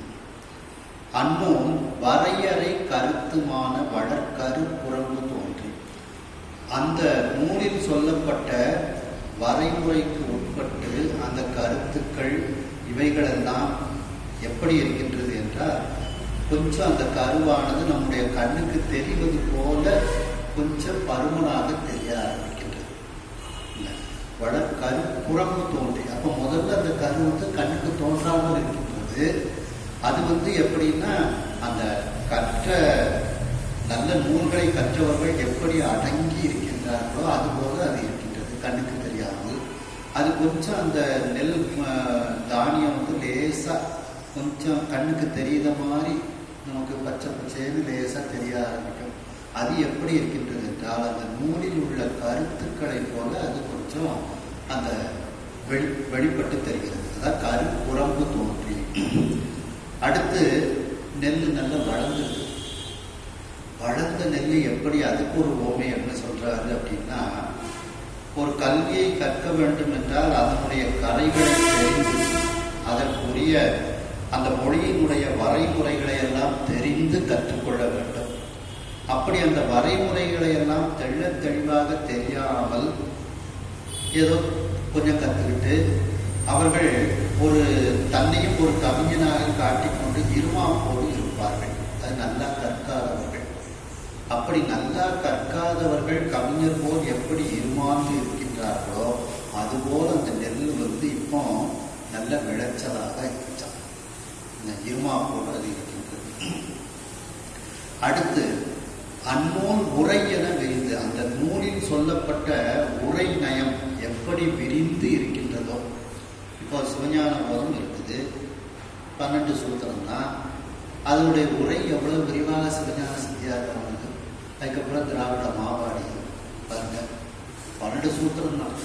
அந்நூல் வரையறை கருத்துமான வளர்கரு புறம்பு தோன்றி அந்த நூலில் சொல்லப்பட்ட வரைமுறைக்கு உட்பட்டு அந்த கருத்துக்கள் இவைகளெல்லாம் எப்படி இருக்கின்றது என்றால் கொஞ்சம் அந்த கருவானது நம்முடைய கண்ணுக்கு தெரிவது போல கொஞ்சம் பருமனாக தெரிய ஆரம்பிக்கின்றது. வளர்கரு புறம்பு தோன்றி அப்போ முதல்ல அந்த கரு கண்ணுக்கு தோன்றாமல் இருக்கின்றது. அது எப்படின்னா அந்த கற்ற நல்ல நூல்களை கற்றவர்கள் எப்படி அடங்கி இருக்கின்றார்களோ அதுபோல அது இருக்கின்றது, கண்ணுக்கு தெரியாமல். அது கொஞ்சம் அந்த நெல் தானியம் லேசா கொஞ்சம் கண்ணுக்கு தெரியுத மாதிரி நமக்கு பச்சை பச்சைன்னு லேசா தெரிய ஆரம்பிக்கும். அது எப்படி இருக்கின்றது என்றால் அந்த நூலில் உள்ள கருத்துக்களை போல அது கொஞ்சம் அந்த வெளிப்பட்டு தெரிகிறது. அதான் கரு புறம்பு தோன்றி. அடுத்து நெல் நல்லா வளர்ந்துருக்கு. வளர்ந்த நெல் எப்படி அதுக்கு ஒரு ஓமை என்ன சொல்றாரு அப்படின்னா, ஒரு கல்வியை கற்க வேண்டும் என்றால் அதனுடைய கலைகளை தெரிந்து அதற்குரிய அந்த மொழியினுடைய வரைமுறைகளை எல்லாம் தெரிந்து கற்றுக்கொள்ள வேண்டும். அப்படி அந்த வரைமுறைகளை எல்லாம் தெளிவாக தெரியாமல் ஏதோ கொஞ்சம் கற்றுக்கிட்டு அவர்கள் ஒரு தன்னையும் ஒரு கவிஞனாக காட்டிக்கொண்டு இருமாப்போடு இருப்பார்கள். அது நல்லா கற்காதவர்கள். அப்படி நல்லா கற்காதவர்கள் கவிஞர் போல் எப்படி இருமாந்து இருக்கின்றார்களோ அதுபோல் அந்த நெல் இப்போ நல்ல விளைச்சலாக இருந்துச்சான். இந்த இருமாப்போடு அது இருக்கின்றது. அடுத்து அந்நூல் உரை என விரிந்து அந்த நூலில் சொல்லப்பட்ட உரை நயம் எப்படி விரிந்து இருக்கின்றதோ. இப்போ சிவஞான போதம் இருக்குது, 12 சூத்திரம் தான். அதனுடைய உரை எவ்வளவு விரிவாக சிவஞான சித்தியார்த்தம் இருக்கு. அதுக்கப்புறம் திராவிட மாவாடி பாருங்க, 12 சூத்திரம் தான்.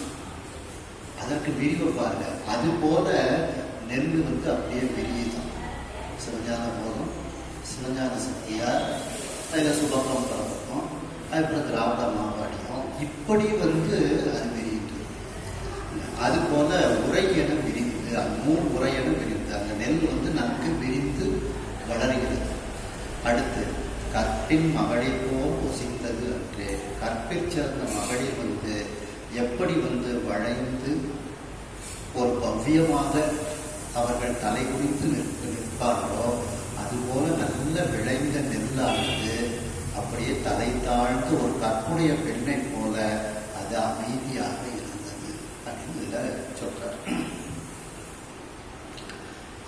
அதற்கு விரிவை பாருங்க. அது போல நெல் அப்படியே விரியுதான். சிவஞான போதம், சிவஞான சித்தியார், அதில் சுபக்கம் பரபக்கம், அதுக்கப்புறம் திராவிட மாவாடியம், இப்படி அது விரியுது. அது போல உரை என விரிந்து, நூல் உரை என விரிந்து அந்த நெல் நன்கு விரிந்து வளர்கிறது. அடுத்து கற்பின் மகளிர் போல் பொசித்தது அன்று, கற்பிற் சிறந்த மகளிர் எப்படி வளைந்து ஒரு பவ்யமாக அவர்கள் தலை குறித்து நிற்பார்களோ அதுபோல நல்ல விளைந்த நெல்லானது அப்படியே தலை தாழ்ந்து ஒரு கற்புடைய பெண்ணை போல அது அமைதியாக இருந்தது அப்படின்னு சொல்றார்.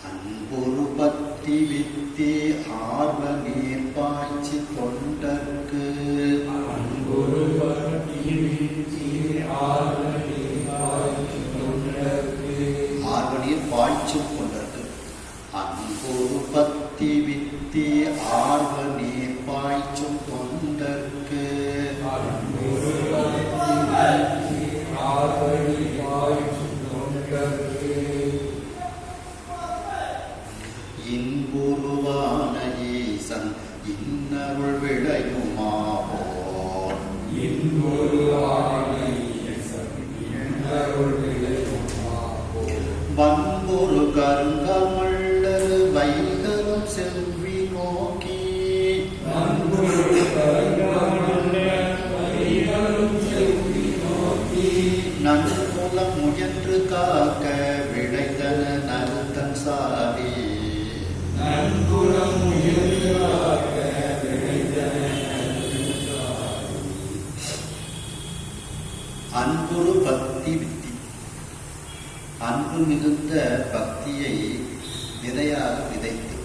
அன்பொரு பத்தி வித்தி ஆர்வ நீர் பாய்ச்சி தொண்டர்க்கு, அன்பொரு பத்தி வித்தி ஆர்வ நீர் பாய்ச்சி தொண்டர்க்கு, ஆர்வ நீர் பாய்ச்சும் கொண்டர்க்கு. அன்பொரு பத்தி வித்தி ஆர்வ நீர் பாய்ச்சும் தொண்டர்க்கு, அன்பொரு பத்தி வித்தி ஆர்வ நீர் பாய்ச்சும் தொண்டர்க்கு, இன்புருவான ஈசன் இன்னருள் விளையுமாவோர், இன்புருவான ஈசன் இன்னருள் விளையுமாவோர், வன்பொரு கருங்கமள்ளரு வைகரும் செல்வி நோக்கி, வன்பொரு கருங்கமள்ளர் வைகரும் செல்வி நோக்கி, நன்முலம் முயன்று காக்க விளைதன நருத்தன் சாரி, நன்புலம் முயன்று காக்க விளைதன நருத்தன் சாரி. அன்புரு பக்தி வித்தி, அன்பு மிகுந்த பக்தியை விதையாக விதைத்து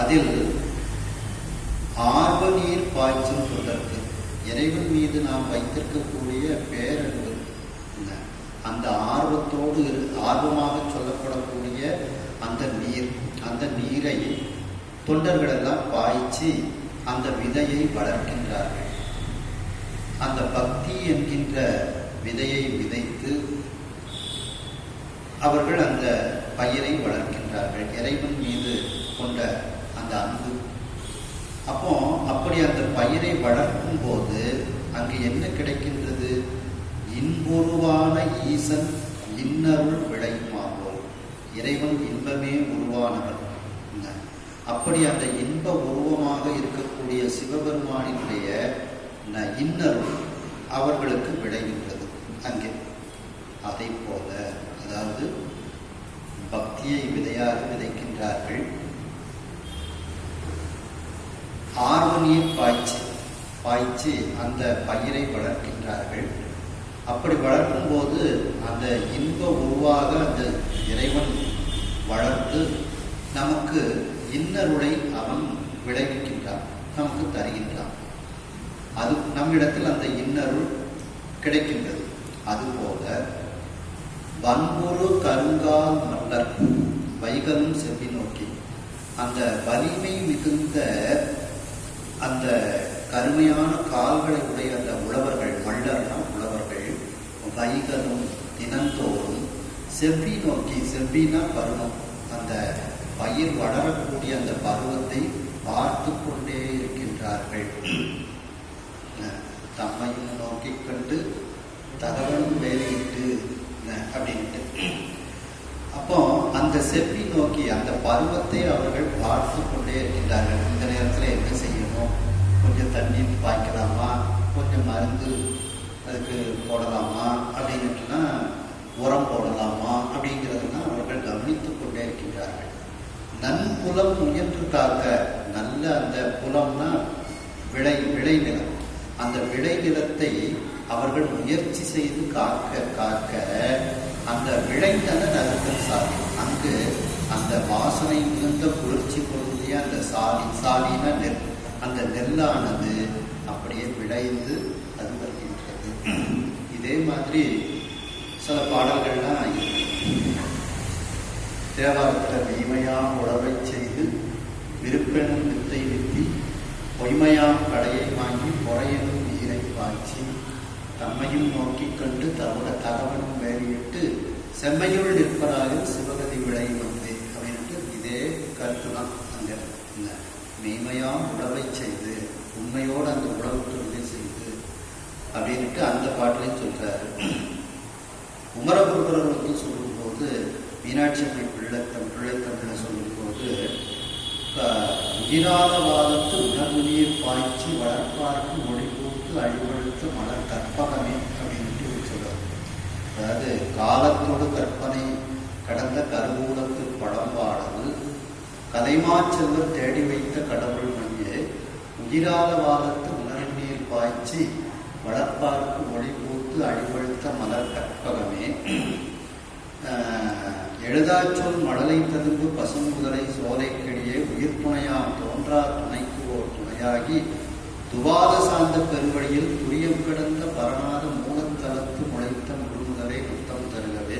அதில் ஆர்வ நீர் பாய்ச்சும் தொடர்பு, இறைவன் மீது நாம் வைத்திருக்கக்கூடிய பேரன்பு, அந்த ஆர்வத்தோடு ஆர்வமாக சொல்லப்படக்கூடிய அந்த நீரை தொண்டர்கள் எல்லாம் பாய்ச்சி அந்த விதையை வளர்க்கின்றார்கள். அந்த பக்தி என்கின்ற விதையை விதைத்து அவர்கள் அந்த பயிரை வளர்க்கின்றார்கள். இறைவன் மீது கொண்ட அந்த அன்பு, அப்போ அப்படி அந்த பயிரை வளர்க்கும் போது அங்கு என்ன கிடைக்கின்றது? இன்புருவான ஈசன் இன்னருள் விளையுமாவோ. இறைவன் இன்பமே உருவானவர். அப்படி அந்த இன்ப உருவமாக இருக்கக்கூடிய சிவபெருமானினுடைய இன்னருள் அவர்களுக்கு விளைகின்றது அங்கே. அதை போல, அதாவது பக்தியை விதையாக விதைக்கின்றார்கள், ஆர்வ நீர் பாய்ச்சி அந்த பயிரை வளர்க்கின்றார்கள். அப்படி வளர்க்கும் போது அந்த இன்ப உருவாக அந்த இறைவன் வளர்த்து நமக்கு இன்னருளை அவன் விளைவிக்கின்றான், நமக்கு தருகின்றான். அது நம்மிடத்தில் அந்த இன்னருள் கிடைக்கின்றது. அதுபோல வன்புரு கருங்கால் மல்லர் வைகலும் செவ்வி நோக்கி, அந்த வலிமை மிகுந்த அந்த கருமையான கால்களை உடைய அந்த உழவர்கள், மல்லர்னா உழவர்கள், வைகலும் தினந்தோறும் செவ்வி நோக்கி, செவ்வினா பருவம், அந்த பயிர் வளரக்கூடிய அந்த பருவத்தை பார்த்து கொண்டே இருக்கின்றார்கள். தம்மையும் நோக்கி கண்டு தகவலும் வேலையிட்டு அப்படின்ட்டு. அப்போ அந்த செவ்வி நோக்கி அந்த பருவத்தை அவர்கள் பார்த்து கொண்டே இருக்கின்றார்கள். இந்த நேரத்தில் என்ன செய்யணும், கொஞ்சம் தண்ணி பாய்க்கலாமா, கொஞ்சம் மருந்து அதுக்கு போடலாமா, அப்படின்னுட்டுனா உரம் போடலாமா அப்படிங்கிறதுலாம் அவர்கள் கவனித்து கொண்டே இருக்கின்றார்கள். நன்புலம் முயன்று காக்க, நல்ல அந்த புலம்னா விளைநிலம், அந்த விளைநிலத்தை அவர்கள் முயற்சி செய்து காக்க அந்த விளைந்தன நறுக்கல் சாதி, அங்கு அந்த வாசனை மிகுந்த குளிர்ச்சி பொருந்திய அந்த சாலின நெல், அந்த நெல்லானது அப்படியே விளைந்து அது வருகின்றது. இதே மாதிரி சில பாடல்கள்லாம் தேவாரத்தில் மெய்மையாம் உழவை செய்து விருப்பெனும் வித்தை வித்தி பொய்மையாம் கடையை வாங்கி பொறையனும் நீரை பாய்ச்சி தம்மையும் நோக்கி கண்டு தகவனும் வேலையிட்டு செம்மையுள் நிற்பதாக சிவகதி விளையும் வந்து அப்படின்ட்டு இதே கருத்து தான். அங்கே இந்த மெய்மையாம் உழவை செய்து உண்மையோடு அந்த உழவு தொழிலை செய்து அப்படின்ட்டு அந்த பாட்டிலையும் சொல்றாரு. குமரகுருபரர் வந்து சொல்லும்போது, மீனாட்சி அம்மை பிள்ளைத்தமிழை சொல்லும்போது, உயிராதவாதத்து உணர்வு நீர் பாய்ச்சி வளர்ப்பார்க்கு மொழி கூர்த்து அழிவழுத்த மலர் கற்பகமே அப்படின்ட்டு சொல்றாரு. அதாவது காலத்தோடு கற்பனை கடந்த கருவூலத்து பழம்பாடல் கலைமாச்செல்வர் தேடி வைத்த கடவுள் மையே உயிராதவாதத்து உணர்வு நீர் பாய்ச்சி வளர்ப்பார்க்கு மொழி கூர்த்து அழிவழுத்த மலர் கற்பகமே. எழுதாச்சொல் மழலை ததும்பு பசுங்குதலை சோலை கிளியே உயிர் துணையாம் தோன்றா துணைக்கு ஓர் துணையாகி துவாத சார்ந்த பெருவழியில் துரியம் கிடந்த பரணாத மூலத்தலத்து முளைத்த முழுமுதலை முத்தம் தருகவே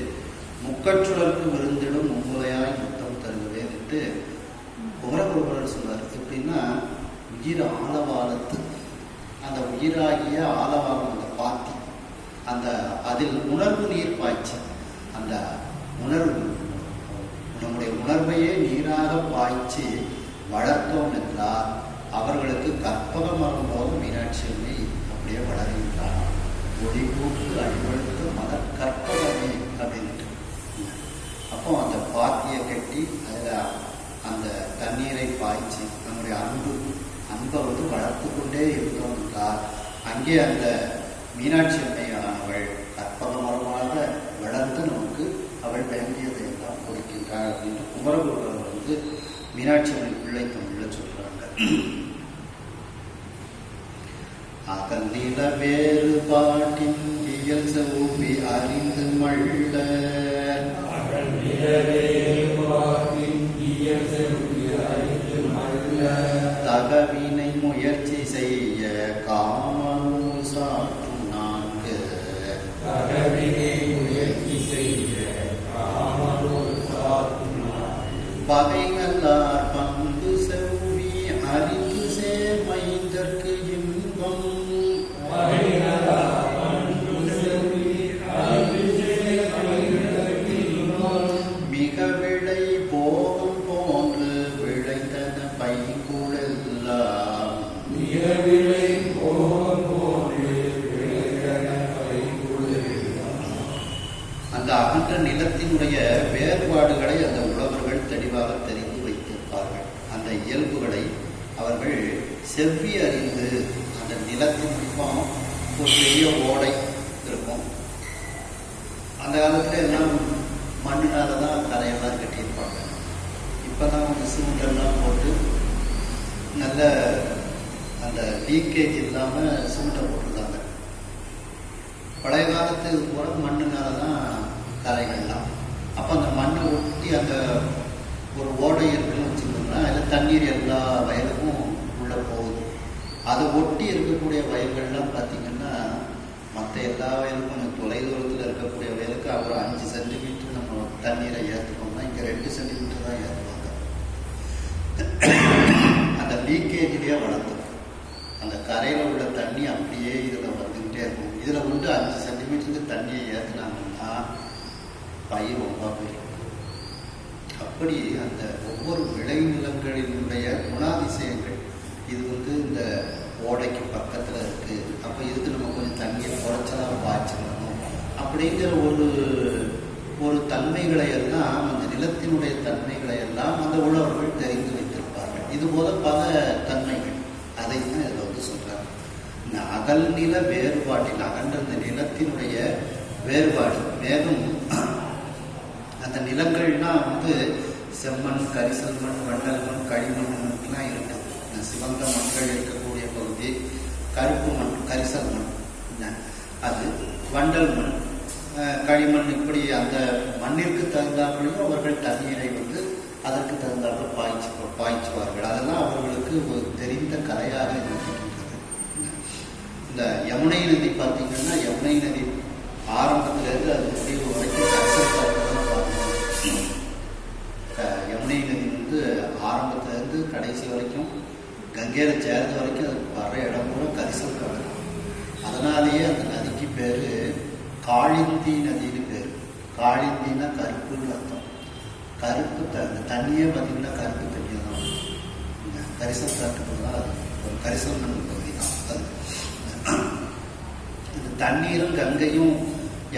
முக்கச்சுழற்கு விருந்திடும் மும்முலையாய் முத்தம் தருகவே என்று குமரகுருபரர் சொல்றார். எப்படின்னா, உயிர் ஆலவாலத்து, அந்த உயிராகிய ஆலவாரம், அந்த பாத்தி, அந்த அதில் உணர்வு நீர் பாய்ச்சி, அந்த உணர்வு நம்முடைய உணர்வையே நீராக பாய்ச்சி வளர்த்தோம் என்றால் அவர்களுக்கு கற்பகம் வரும்போது மீனாட்சி அம்மை அப்படியே வளர்கின்றார். ஒளி கூட்டு அழிவழுத்து மலர் கற்பகமே அப்படின்ட்டு. அப்போ அந்த பாத்தியை கட்டி அதில் அந்த தண்ணீரை பாய்ச்சி நம்முடைய அன்பை வந்து வளர்த்து கொண்டே இருந்தோம் என்றால் அங்கே அந்த மீனாட்சி அம்மையானவள் கற்பக மரமாக வளர்ந்து நமக்கு அவள் வேண்டியதை எல்லாம் கொடுக்கின்றாள் அப்படின்னு குமரகுருபரர் வந்து மீனாட்சி அம்மை பிள்ளை தமிழில் சொல்றாங்க. அகல்நில வேறுபாட்டின் இயல் செவ்வி அறிந்து மள்ள தகவினை முயற்சி செய்ய காமனூல் சாற்றும் நான்கு பகைநல்லார் பண்பு செவ்வி அறிந்து சேர்மைந்தற்கு இன்பம் மிக விளை போகம் போன்று விளைந்தன பைங்குழெல்லாம் நிலத்தின் பக்கம் ஒரு பெரிய ஓடை இருக்கும். அந்த காலத்தில் எல்லாம் மண்ணினால தான் கரையெல்லாம் கட்டியிருப்பாங்க. இப்போ தான் கொஞ்சம் சிமெண்டெல்லாம் போட்டு நல்ல அந்த லீக்கேஜ் இல்லாமல் சிமெண்ட்டை போட்டிருக்காங்க. பழைய காலத்துக்கு கூட மண்ணுனால தான் கரைகள்லாம். அப்போ அந்த மண்ணை ஒட்டி அந்த ஒரு ஓடை இருக்குன்னு வச்சுக்கோங்களேன், அதில் தண்ணீர் எல்லா வயலுக்கும் உள்ளே போகுது. அதை ஒட்டி இருக்கக்கூடிய வயல்கள்லாம் பார்த்திங்கன்னா மற்ற எல்லா வயலுக்கும் கொஞ்சம் தொலைதூரத்தில் இருக்கக்கூடிய வயலுக்கு அப்புறம் 5 சென்டிமீட்டர் நம்ம தண்ணீரை ஏற்றுக்கோம்னா இங்கே 2 சென்டிமீட்டர் தான் ஏற்றுவாங்க. அந்த லீக்கேஜ்லேயே வளர்ந்துடும். அந்த கரையில் உள்ள தண்ணி அப்படியே இதில் வந்துக்கிட்டே இருக்கும். இதில் வந்து 5 சென்டிமீட்டருக்கு தண்ணியை ஏற்றினாங்கன்னா பயிர் ரொம்ப போயிடும். அப்படி அந்த ஒவ்வொரு விளைநிலங்களினுடைய குணாதிசயங்கள் இது வந்து இந்த ஓடைக்கு பக்கத்தில் இருக்குது. அப்போ இதுக்கு நம்ம கொஞ்சம் தண்ணியை குறைச்சலாம் பாய்ச்சணும் அப்படிங்கிற ஒரு தன்மைகளை எல்லாம், அந்த நிலத்தினுடைய தன்மைகளை எல்லாம் அந்த உழவர்கள் தெரிந்து வைத்திருப்பார்கள். இதுபோல பல தன்மைகள் அதைத்தான் இதில் வந்து சொல்கிறாங்க. இந்த அகல்நில வேறுபாட்டில் அகன்ற இந்த நிலத்தினுடைய வேறுபாடு மேலும் அந்த நிலங்கள்னா வந்து செம்மண், கரிசல் மண், வண்டல் மண், களிமண்லாம் இருக்கு. சிவந்த மண்கள் இருக்கக்கூடிய பகுதி, கருப்பு மண், கரிசல் மண், அது வண்டல் மண், களிமண். இப்படி அந்த மண்ணிற்கு தகுந்தாற்படியும் அவர்கள் தண்ணீரை வந்து அதற்கு தகுந்தாற்ப பாய்ச்சுவார்கள். அதெல்லாம் அவர்களுக்கு ஒரு தெரிந்த கலையாக இருக்கின்றது. இந்த யமுனை நதி பார்த்தீங்கன்னா யமுனை நதி ஆரம்பத்திலேருந்து அது முடிவு வரைக்கும் கரிசல் காற்று தான் பார்க்கணும். யமுனை நதி வந்து ஆரம்பத்திலேருந்து கடைசி வரைக்கும் கங்கையில் சேர்ந்த வரைக்கும் அது வர இடம் கூட கரிசல் காடு. அதனாலேயே அந்த நதிக்கு பேர் காளிந்தி நதின்னு பேர். காளிந்தின்னா கருப்புன்னு அர்த்தம். கருப்பு அந்த தண்ணியே பார்த்தீங்கன்னா கருப்பு தண்ணியை தான். கரிசல் காட்டுக்கு தான் அது ஒரு கரிசல் மண் பகுதி தான் அது. இந்த தண்ணீரும் கங்கையும்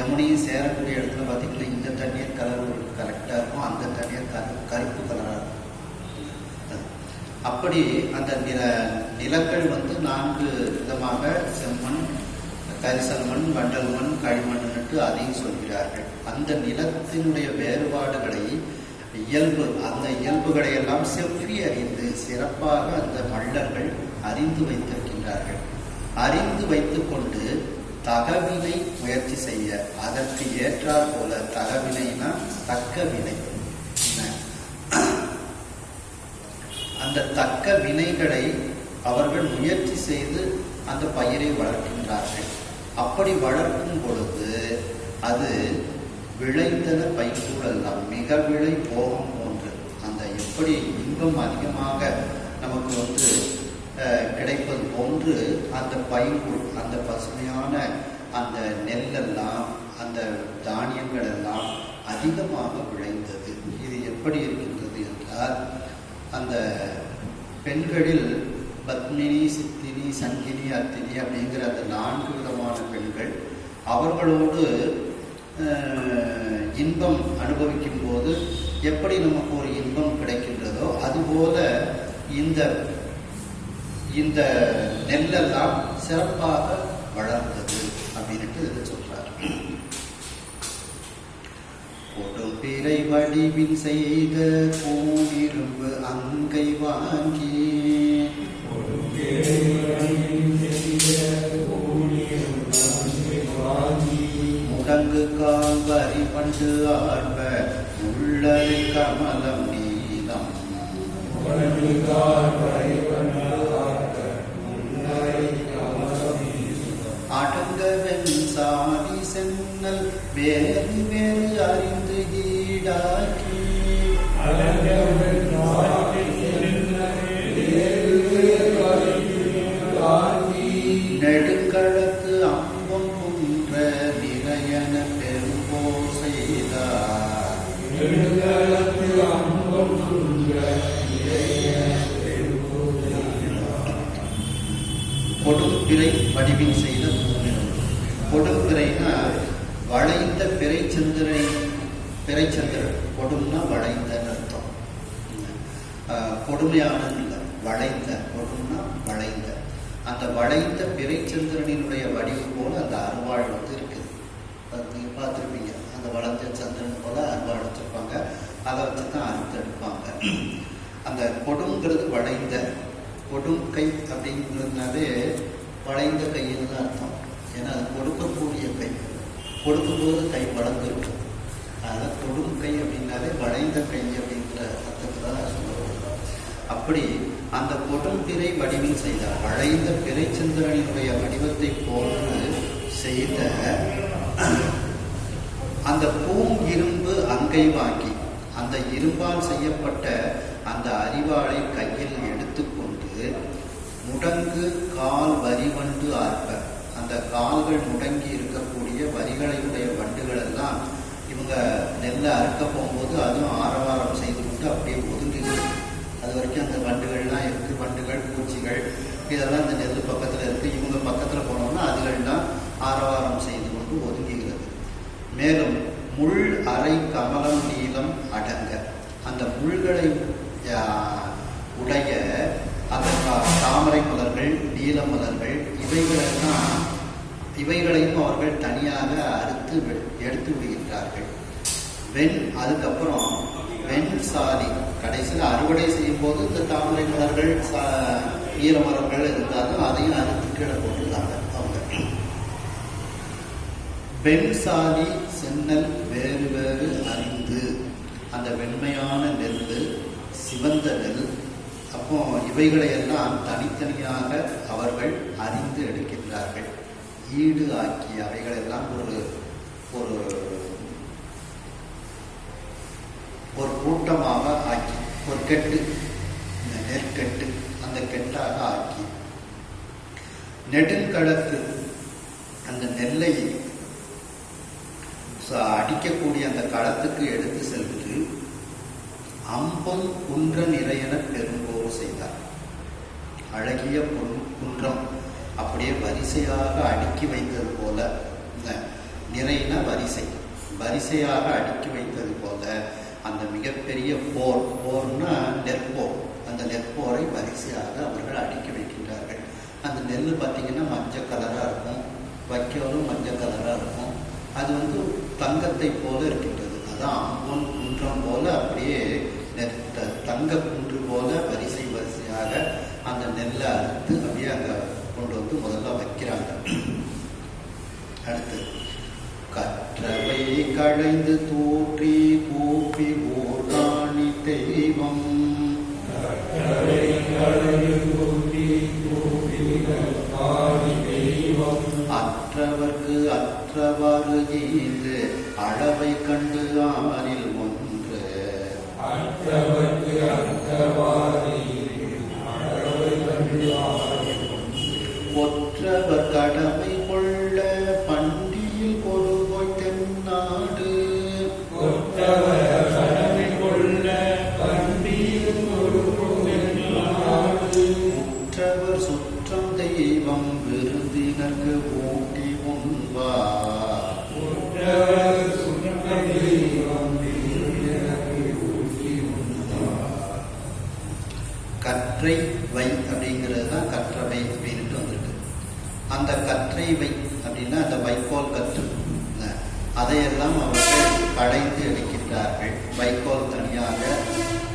யமுனையும் சேரக்கூடிய இடத்துல பார்த்தீங்கன்னா இந்த தண்ணீர் கலர் ஒரு கரெக்டாக இருக்கும், அந்த தண்ணீர் கருப்பு கலராக இருக்கும். அப்படி அந்த நிலங்கள் வந்து 4 விதமாக செம்மண், கரிசல் மண், வண்டல் மண், களிமண்ணுட்டு அதையும் சொல்கிறார்கள். அந்த நிலத்தினுடைய வேறுபாடுகளை அந்த இயல்புகளை எல்லாம் செவ்வி அறிந்து சிறப்பாக அந்த மல்லர்கள் அறிந்து வைத்திருக்கின்றார்கள். அறிந்து வைத்துக் கொண்டு தகவினை முயற்சி செய்ய, அதற்கு ஏற்றாற் போல, தகவினைனா தக்க வினை, அந்த தக்க வினைகளை அவர்கள் முயற்சி செய்து அந்த பயிரை வளர்க்கின்றார்கள். அப்படி வளர்க்கும் பொழுது அது விளைந்தன பைக்கூடெல்லாம் மிக விளை போகம் போன்று அந்த எப்படி இன்பம் அதிகமாக நமக்கு வந்து கிடைப்பது போன்று அந்த பைங்கூழ், அந்த பசுமையான அந்த நெல்லெல்லாம், அந்த தானியங்கள் எல்லாம் அதிகமாக விளைந்தது. இது எப்படி இருக்கின்றது என்றால், அந்த பெண்களில் பத்மினி, சித்தினி, சங்கினி, அத்தினி அப்படிங்கிற அந்த 4 விதமான பெண்கள் அவர்களோடு இன்பம் அனுபவிக்கும் போது எப்படி நமக்கு ஒரு இன்பம் கிடைக்கின்றதோ அதுபோல இந்த நெல்லெல்லாம் சிறப்பாக வளர்ந்தது அப்படின்ட்டு இதை சொல்றார். கொடும்பிறை வடிவின் செய்த பூனிரும்பு அங்கை வாங்கி முடங்கு கால் வரி பண்டு ஆர்வ உள்ளரை கமலம் நீதம் அடங்கவென் சாதி சென்னல் வேறு வேறு அறிந்து ஈடாக்கி நெடுக்களத்து அம்பம் குன்ற நிறையன பெரும்போ செய்தார். கொடும்பிறை வடிவில் செய்த பூமிரம். கொடும்பிறைனா வளைந்த பிறைச்சந்திரன். கொடும்னா வளைந்த அர்த்தம். கொடுமையானது இல்லை, வளைந்த. கொடும்னா வளைந்த. அந்த வளைந்த பிறைச்சந்திரனினுடைய வடிவு போல அந்த அருவாள் வந்து இருக்குது. அது நீங்கள் பார்த்துருப்பீங்க. அந்த வளைஞ்ச சந்திரன் போல அருவாள் வச்சுருப்பாங்க. அதை வச்சு தான் அறுத்தெடுப்பாங்க. அந்த கொடுங்கிறது வளைந்த, கொடும் கை அப்படிங்கிறதுனாலே வளைந்த கையில் தான் அர்த்தம். ஏன்னா அது கொடுக்கக்கூடிய கை, கொடுக்கும்போது கை வளர்ந்துருக்கும். அதனால் கொடும் கை அப்படின்னாலே வளைந்த கை அப்படிங்கிற அர்த்தத்தில் தான் சொல்லுவாங்க. அப்படி அந்த கொடும் பிறை வடிவில் செய்தார். வளைந்த பிறைச்சந்திரனினுடைய வடிவத்தை போன்று செய்த அந்த பூங்கிரும்பு அங்கை வாங்கி அந்த இரும்பால் செய்யப்பட்ட அந்த அரிவாளை கையில் எடுத்துக்கொண்டு முடங்கு கால் வரிவண்டு ஆர்ப்ப, அந்த கால்கள் முடங்கி இருக்கக்கூடிய வரிகளையுடைய வண்டுகள் எல்லாம் இவங்க நெல்லை அறுக்க போகும்போது அதுவும் ஆரவாரம் செய்து கொண்டு அப்படியே ஒதுங்குகிறது. அது வரைக்கும் அந்த வண்டுகள்லாம் இருக்குது. வண்டுகள், பூச்சிகள் இதெல்லாம் இந்த நெல் பக்கத்தில் இருக்குது. இவங்க பக்கத்தில் போனோம்னா அதுகள்லாம் ஆரவாரம் செய்து கொண்டு ஒதுங்குகிறது. மேலும் முள் அரை கமலம் நீளம் அடங்க, அந்த முள்களை உடைய அந்த தாமரை மலர்கள், நீல மலர்கள் இவைகளையும் அவர்கள் தனியாக அறுத்து எடுத்து விடுகின்றார்கள். அதுக்கப்புறம் வெண்சாதி கடைசியில் அறுவடை செய்யும் போது இந்த தாமரை மலர்கள், ஈர மலர்கள் இருந்தாலும் அதையும் அறுத்து கீழே போட்டுருந்தாங்க அவங்க. வெண்சாதி சென்னல் வேறு வேறு அறிந்து, அந்த வெண்மையான நெல், சிவந்த நெல், அப்போ இவைகளையெல்லாம் தனித்தனியாக அவர்கள் அறிந்து எடுக்கின்றார்கள். ஈடு ஆக்கி அவைகளெல்லாம் ஒரு கூட்டமாக ஆக்கி, ஒரு கெட்டு, நெற்கெட்டு, அந்த கெட்டாக ஆக்கி நெடுங்கடத்து அந்த நெல்லை அடிக்கக்கூடிய அந்த களத்துக்கு எடுத்து சென்று அம்பொன் குன்ற நிறையென பெரும்போர் செய்தார். அழகிய குன்றம் அப்படியே வரிசையாக அடுக்கி வைத்தது போல, நிறைன வரிசையாக அடுக்கி வைத்தது போல அந்த மிகப்பெரிய போர்னா நெற்போர், அந்த நெற்போரை வரிசையாக அவர்கள் அடுக்கி வைக்கின்றார்கள். அந்த நெல் பார்த்தீங்கன்னா மஞ்சள் கலராக இருக்கும், வைக்கோலும் மஞ்சள் கலராக இருக்கும். அது வந்து தங்கத்தை போல இருக்கின்றது. அதான் அம்பொன் குன்றம் போல அப்படியே தங்க குன்று போல வரிசையாக அந்த நெல்லை அறுத்து அப்படியே அங்கே கொண்டு வந்து முதல்ல வைக்கிறாங்க. அடுத்து கற்றவை களைந்து தூற்றி கூப்பி ஓர்காணி தெய்வம், அற்றவர்க்கு அற்றவாறு ஈந்து அளவை கண்டு ஆறில் ஒன்று, அற்றவர்க்கு அற்றவாறு ஒற்றவர் கடமை கொள்ள பண்டியில் கொடுபோய் தென்னாடு, ஒற்றவர் கடமை கொள்ள பண்டியில் கொடுபோய் தென்னாடு, உற்றவர் சுற்றம் தெய்வம் விருந்தினர்க்கு ஊட்டி உண்பார், உற்றவர் சுற்றம் தெய்வம் விருந்தினர்க்கு ஊட்டி உண்பார். கற்றை வை அப்படிங்கிறது தான் கற்றவை அப்படின்ட்டு வந்திருக்கு. அந்த கற்றை வை அப்படின்னா அந்த வைக்கோல் கற்று, அதையெல்லாம் அவர்கள் களைந்து எடுக்கின்றார்கள். வைக்கோல் தனியாக,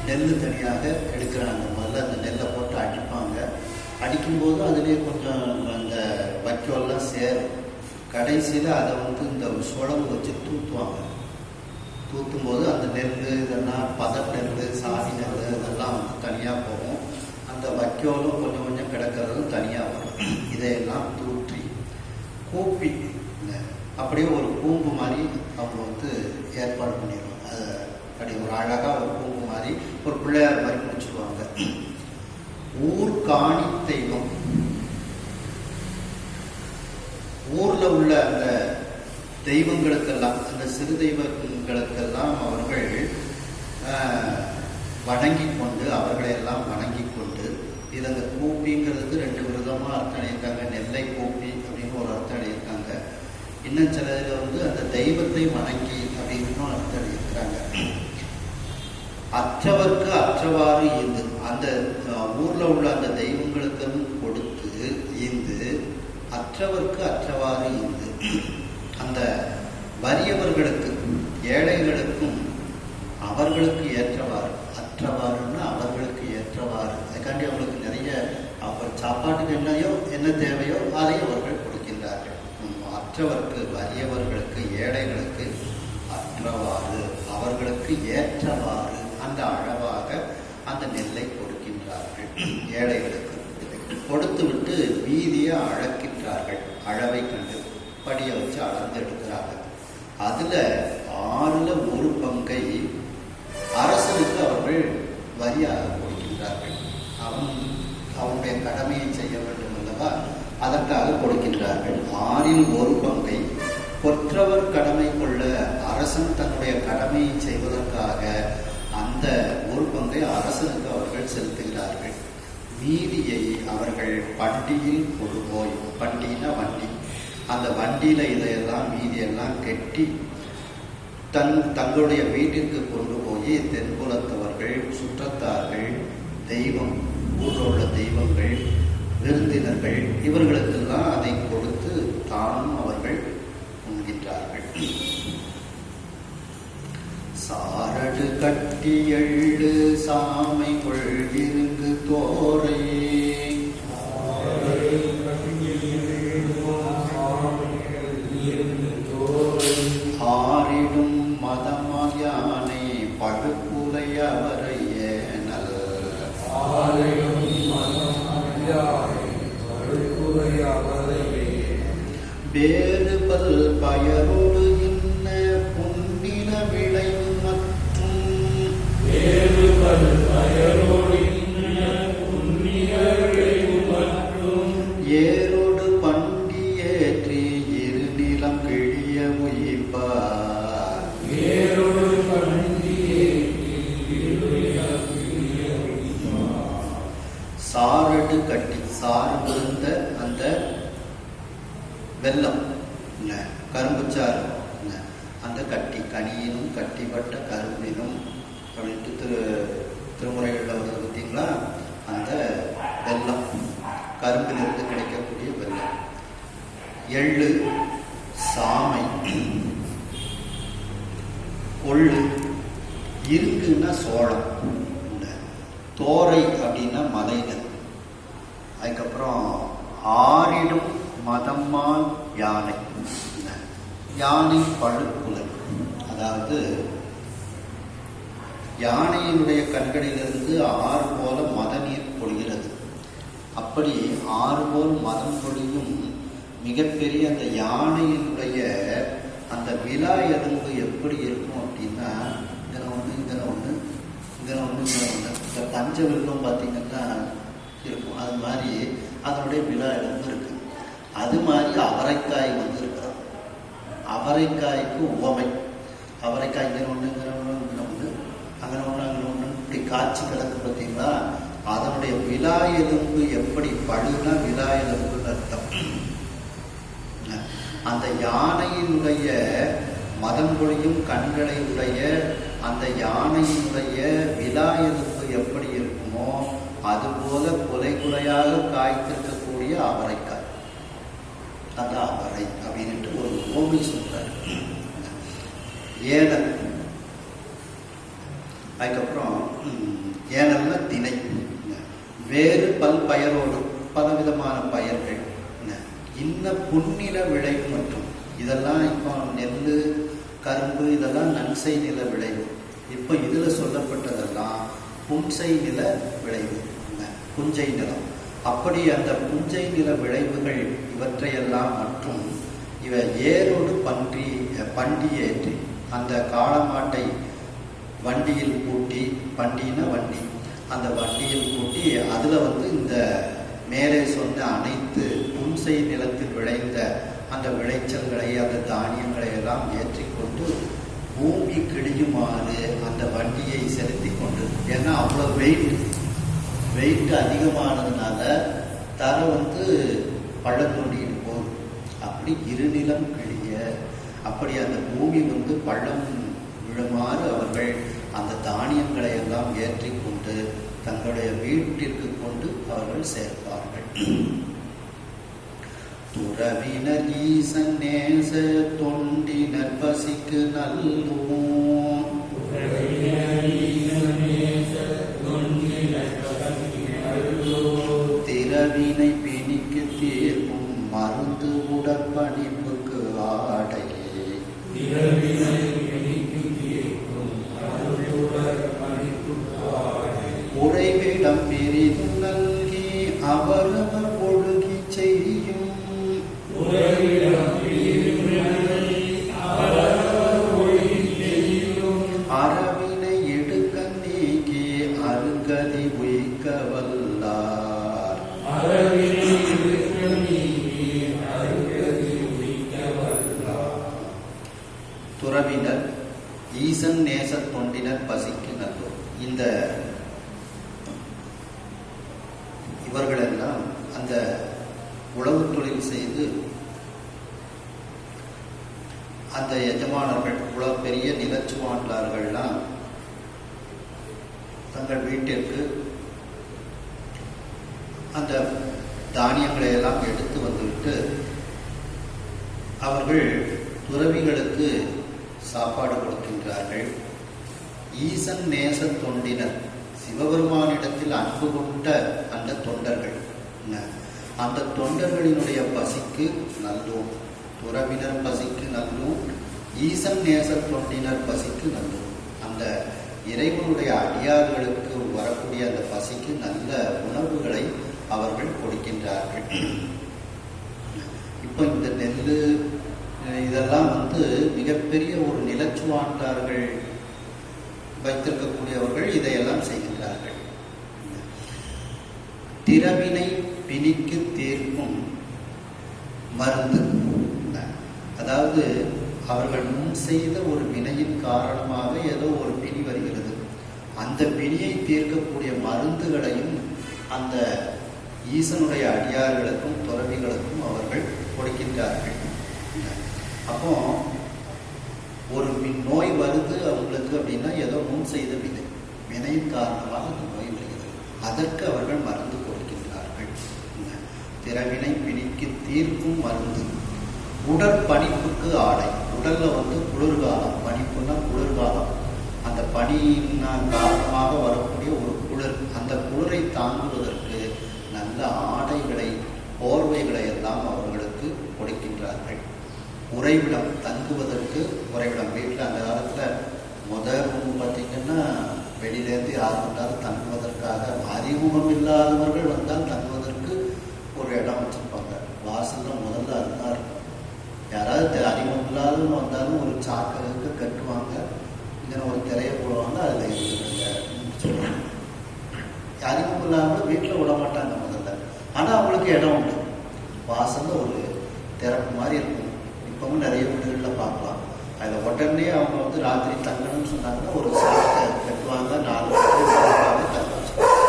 நெல் தனியாக எடுக்கிறாங்க. முதல்ல அந்த நெல்லை போட்டு அடிப்பாங்க. அடிக்கும்போது அதிலே கொஞ்சம் அந்த வைக்கோல்லாம் சேரும். கடைசியில் அதை வந்து இந்த சுழவு வச்சு தூத்துவாங்க. தூத்தும்போது அந்த நெல் இதெல்லாம் பதர் நெல், சாதி நெல் இதெல்லாம் வந்து தனியாக போகும். அந்த வைக்கோலும் கொஞ்சம் கொஞ்சம் கிடக்கிறதும் தனியாக வரும். இதையெல்லாம் தூற்றி கூப்பி அப்படியே ஒரு கூம்பு மாதிரி அவங்க வந்து ஏற்பாடு பண்ணிடுவாங்க. அதை அப்படி ஒரு அழகாக ஒரு கூம்பு மாதிரி ஒரு பிள்ளையார் மாதிரி பிடிச்சிடுவாங்க. ஊர் காணி தெய்வம், ஊரில் உள்ள அந்த தெய்வங்களுக்கெல்லாம், அந்த சிறு தெய்வங்களுக்கெல்லாம் அவர்கள் வணங்கி கொண்டு, அவர்களையெல்லாம் வணங்கி கொண்டு, இது அந்த கூப்பிங்கிறதுக்கு ரெண்டு விதமாக அர்த்தம் அடையிருக்காங்க. நெல்லை கூப்பி அப்படின்னு ஒரு அர்த்தம் அடையிருக்காங்க. இன்னும் சில இதில் வந்து அந்த தெய்வத்தை வணங்கி அப்படின்னு அர்த்தம் அடையிருக்கிறாங்க. அற்றவர்க்கு அற்றவாறு இது, அந்த ஊரில் உள்ள அந்த தெய்வங்களுக்கும் கொடுத்து அற்றவர்க்கு அற்றவாறு இருந்து அந்த வறியவர்களுக்கு ஏழைகளுக்கும் அவர்களுக்கு ஏற்றவாறு, அற்றவாறுன்னா அவர்களுக்கு ஏற்றவாறு, அதுக்காண்டி அவங்களுக்கு நிறைய அவர் சாப்பாட்டுக்கு என்ன தேவையோ அதை அவர்கள் கொடுக்கின்றார்கள். அற்றவர்க்கு வறியவர்களுக்கு ஏழைகளுக்கு அற்றவாறு அவர்களுக்கு ஏற்றவாறு அந்த அளவாக அந்த நெல்லை கொடுக்கின்றார்கள். ஏழைகளுக்கு கொடுத்து விட்டு வீதியை அளக்கின்றார்கள். அளவை கண்டு படியை வச்சு அளந்து எடுக்கிறார்கள். அதுல 1/6 பங்கை அரசனுக்கு அவர்கள் வரியாக கொடுக்கின்றார்கள். அவனுடைய கடமையை செய்ய வேண்டும் அல்லவா, அதற்காக கொடுக்கின்றார்கள். 1/6 பங்கை கொற்றவர் கடமை கொள்ள அரசன் தன்னுடைய கடமையை செய்வதற்காக அந்த 1 பங்கை அரசனுக்கு அவர்கள் செலுத்துகிறார்கள். மீதியை அவர்கள் பண்டியில் கொண்டு போய், பண்டினா வண்டி, அந்த வண்டியில இதையெல்லாம் மீதியெல்லாம் கட்டி தங்களுடைய வீட்டிற்கு கொண்டு போய் தென்புலத்தவர்கள், சுற்றத்தார்கள், தெய்வம், ஊரில் உள்ள தெய்வங்கள், விருந்தினர்கள் இவர்களுக்கெல்லாம் அதை கொடுத்து தானும் அவர்கள் உண்கின்றார்கள். சாரடு கட்டி எள்ளு சாமை கொள்கிருங்கு தோரை ஆரிடும் மதமாயானை பழுப்புலை அவரைய நல் வேறு பல் பயரோடு இன்ன புன்னில விளைவு மற்றும் ஏரோடு பண்டியேற்றி இரு நிலம் கிழிய உயிப்பார். சாரடு கட்டி, சாறு விழுந்த அந்த வெல்லம் கரும்புச்சாறு, அந்த கட்டி, கனியினும் கட்டிப்பட்ட கரும்பினும் அப்படின்ட்டு திருமுறைகளில் வருது பார்த்தீங்களா, அந்த வெல்லம், கரும்பிலிருந்து கிடைக்கக்கூடிய வெல்லம். எள்ளு, சாமை, கொள்ளு, இருங்குன்னா சோளம், தோரை அப்படின்னா மலைகள், அதுக்கப்புறம் ஆரிடும் மதம்மான் யானை, யானை பழுப்புலை, அதாவது யானையினுடைய கண்களிலிருந்து 6 போல மத நீர் பொழிகிறது. அப்படி 6 போல் மதம் பொழியும் மிகப்பெரிய அந்த யானையினுடைய அந்த விலா எலும்பு எப்படி இருக்கும் அப்படின்னா, இதில் ஒன்று, இதில் ஒன்று, இதில் ஒன்று, இதில் ஒன்று, இந்த பஞ்ச வெல்லம் பார்த்தீங்கன்னா இருக்கும். அது மாதிரி அதனுடைய விலா எலும்பு இருக்கு. அது மாதிரி அவரைக்காய் வந்து இருக்கிறோம். அவரைக்காய்க்கு உவமை. அவரைக்காய் இங்கே ஒன்று, இங்கே ஒன்று, இங்கே ஒன்று, அங்கே ஒன்று, அங்கே ஒன்று, இப்படி காய்ச்சி கிடக்கு பார்த்தீங்களா, அதனுடைய விலா எலும்பு எப்படி பழுனா விலா எலும்புன்னு அர்த்தம். அந்த யானையினுடைய மதம் பொழியும் கண்களை உடைய அந்த யானையினுடைய விலா எலும்பு எப்படி இருக்குமோ அதுபோல குலை குலையாக காய்த்திருக்கக்கூடிய அவரைக்காய், அது அவரை அப்படின்ட்டு ஒரு ஓமை சொல்றாரு. ஏனல், அதுக்கப்புறம் ஏனல்னா திணை, வேறு பல் பயரோடு பலவிதமான பயிர்கள், இன்ன புன்னில விளைவு மற்றும் இதெல்லாம் இப்போ நெல், கரும்பு இதெல்லாம் நன்சை நில விளைவு. இப்போ இதுல சொல்லப்பட்டதெல்லாம் புன்சை நில விளைவு, புஞ்சை நிலம். அப்படி அந்த புஞ்சை நில விளைவுகள் இவற்றையெல்லாம் மற்றும் இவ ஏரோடு பண்டி ஏற்றி அந்த காளமாட்டை வண்டியில் பூட்டி, பண்டின வண்டி, அந்த வண்டியில் பூட்டி அதுல வந்து இந்த மேலே சொன்ன அனைத்து புன்சை நிலத்தில் விளைந்த அந்த விளைச்சல்களை, அந்த தானியங்களை எல்லாம் ஏற்றிக்கொண்டு பூமி கிழியுமாறு அந்த வண்டியை செலுத்தி கொண்டு, ஏன்னா அவ்வளோ வெயிட் அதிகமானதுனால தர வந்து பள்ளம் தோண்டிட்டு போகுது. அப்படி இருநிலம் கிழிய, அப்படி அந்த பூமி வந்து பள்ளம் விழுமாறு அவர்கள் அந்த தானியங்களை எல்லாம் ஏற்றிக்கொண்டு தங்களுடைய வீட்டிற்கு கொண்டு அவர்கள் சேர்ப்பார்கள். துறவினர் ஈசன் நேச தொண்டினர் பசிக்கு நல்லோம். திறவினை பிணிக்கு தீர்க்கும் மருந்து உடற்பணிப்புக்கு ஆடையே. உறைவிடம் பெரிது நல்கி அவரவர் ஒழுகி செய்யும். அறவினை எடுக்க நீக்கி அருங்கதி உய்க்க வல்லார். துறவினர் ஈசன் நேச தொண்டினர் பசிக்கு நல்லோர். இந்த இவர்களெல்லாம் அந்த உழவு தொழில் செய்து அந்த எஜமானர்கள் உழவு பெரிய நிலச்சுவாண்டார்கள்லாம் தங்கள் வீட்டிற்கு அந்த தானியங்களை எல்லாம் எடுத்து வந்துவிட்டு அவர்கள் துறவிகளுக்கு சாப்பாடு கொடுக்கின்றார்கள். ஈசன் நேச தொண்டினர் சிவபெருமானிடத்தில் அன்பு கொண்ட அந்த தொண்டர்கள், அந்த தொண்டர்களினுடைய பசிக்கு நல்லோம். துறவினர் பசிக்கு நல்லோம், ஈசன் நேச தொண்டினர் பசிக்கு நல்லோம். அந்த இறைவனுடைய அடியார்களுக்கு வரக்கூடிய அந்த பசிக்கு நல்ல உணவுகளை அவர்கள் கொடுக்கின்றார்கள். இப்போ இந்த நெல் இதெல்லாம் மிகப்பெரிய ஒரு நிலச்சுவாண்டார்கள் வைத்திருக்கக்கூடியவர்கள் இதையெல்லாம் செய்கின்றார்கள். திறவினை பிணிக்கு தீர்க்கும் மருந்து, அதாவது அவர்கள் முன் செய்த ஒரு வினையின் காரணமாக ஏதோ ஒரு பிணி வருகிறது, அந்த பிணியை தீர்க்கக்கூடிய மருந்துகளையும் அந்த ஈசனுடைய அடியார்களுக்கும் துறவிகளுக்கும் அவர்கள் கொடுக்கின்றார்கள். அப்போ ஒரு நோய் வருது அவங்களுக்கு அப்படின்னா ஏதோ முன் செய்த வினையின் காரணமாக அந்த நோய் வருகிறது, அதற்கு அவர்கள் மருந்து கொடுக்கின்றார்கள். திறவினை பிணிக்கு தீர்க்கும் மருந்து. உடற்பணிப்புக்கு ஆடை. உடல்ல குளிர்காலம், பனிப்புன்னா குளிர்காலம், அந்த பனியின் காரணமாக வரக்கூடிய ஒரு குளிர், அந்த குளிரை தாங்குவதற்கு நல்ல ஆடைகளை போர்வைகளை எல்லாம் அவர்களுக்கு கொடுக்கின்றார்கள். உறைவிடம், தங்குவதற்கு உறைவிடம். வீட்டில் அந்த காலத்தில் பார்த்தீங்கன்னா வெளியிலேருந்து யார் வந்தாலும் தங்குவதற்காக, அறிமுகம் இல்லாதவர்கள் வந்தால் தங்குவதற்கு ஒரு இடம் வச்சுருப்பாங்க. வாசலில் முதல்ல அதுதான் இருக்கும். யாராவது அறிமுகம் இல்லாதவங்க வந்தாலும் ஒரு சாக்கடைக்கு கட்டுவாங்க, இங்கே ஒரு திரையை போடுவாங்க, அதில் இருக்குங்க சொல்லுவாங்க. அறிமுகம் இல்லாமல் வீட்டில் விட மாட்டாங்க முதல்ல. ஆனால் அவங்களுக்கு இடம் உண்டு, வாசலில் ஒரு திறப்பு மாதிரி இருக்கும். இப்பவும் நிறைய வீடுகளில் பார்க்கலாம். அதில் உடனே அவங்க ராத்திரி தங்கணும்னு சொன்னாங்கன்னா ஒரு சாக்கை கட்டுவாங்க, 4 பேர் தங்க வச்சுருவாங்க.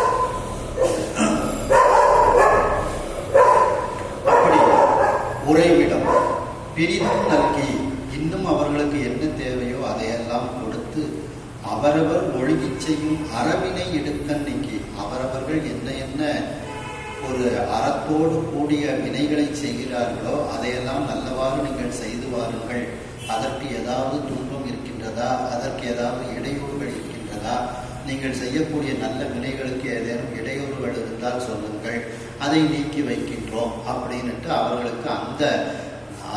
அப்படி உறைவிடம் பிரிதும் நல்கி, இன்னும் அவர்களுக்கு என்ன தேவையோ அதையெல்லாம் கொடுத்து அவரவர் ஒழுகி செய்யும் அறவினை எடுக்க நீக்கி, அவரவர்கள் என்ன என்ன ஒரு அறத்தோடு கூடிய வினைகளை செய்கிறார்களோ அதையெல்லாம் நல்லவாறு நீங்கள் செய்து வாருங்கள். அதற்கு ஏதாவது துன்பம் இருக்கின்றதா, அதற்கு ஏதாவது இடையூறுகள் இருக்கின்றதா, நீங்கள் செய்யக்கூடிய நல்ல வினைகளுக்கு ஏதேனும் இடையூறுகள் இருந்தால் சொல்லுங்கள், அதை நீக்கி வைக்கின்றோம் அப்படின்னுட்டு அவர்களுக்கு அந்த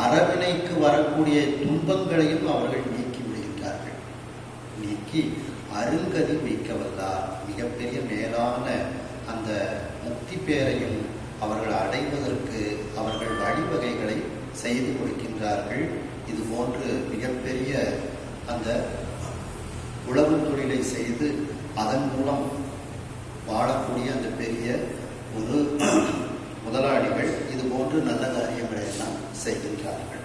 அறவினைக்கு வரக்கூடிய துன்பங்களையும் அவர்கள் நீக்கி விடுகின்றார்கள். நீக்கி அருங்கதி வைக்க வல்லார், மிகப்பெரிய மேலான அந்த முக்தி பேரையும் அவர்கள் அடைவதற்கு அவர்கள் வழிவகைகளை செய்து கொடுக்கின்றார்கள். இது போன்று மிகப்பெரிய அந்த உழவு தொழிலை செய்து அதன் மூலம் வாழக்கூடிய அந்த பெரிய ஒரு முதலாளிகள் இது போன்று நல்ல காரியங்களை எல்லாம் செய்கின்றார்கள்.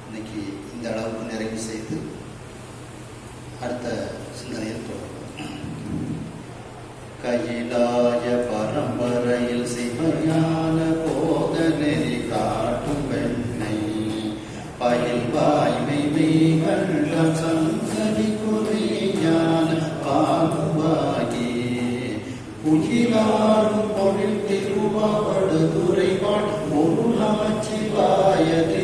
இன்னைக்கு இந்த அளவுக்கு நிறைவு செய்து அடுத்த சிந்தனையில் தொடரும். கையிலாய பரம்பரையில் சிவஞான போத நெறி காட்டும் வெண்ணை பயில் வாய்மை மெய்வெள்ளம் சங்கதி குறிஞான பாகுவாகி உயிராடும் பொருள் திருவாடு துறைபாடு ஒரு நம சிவாய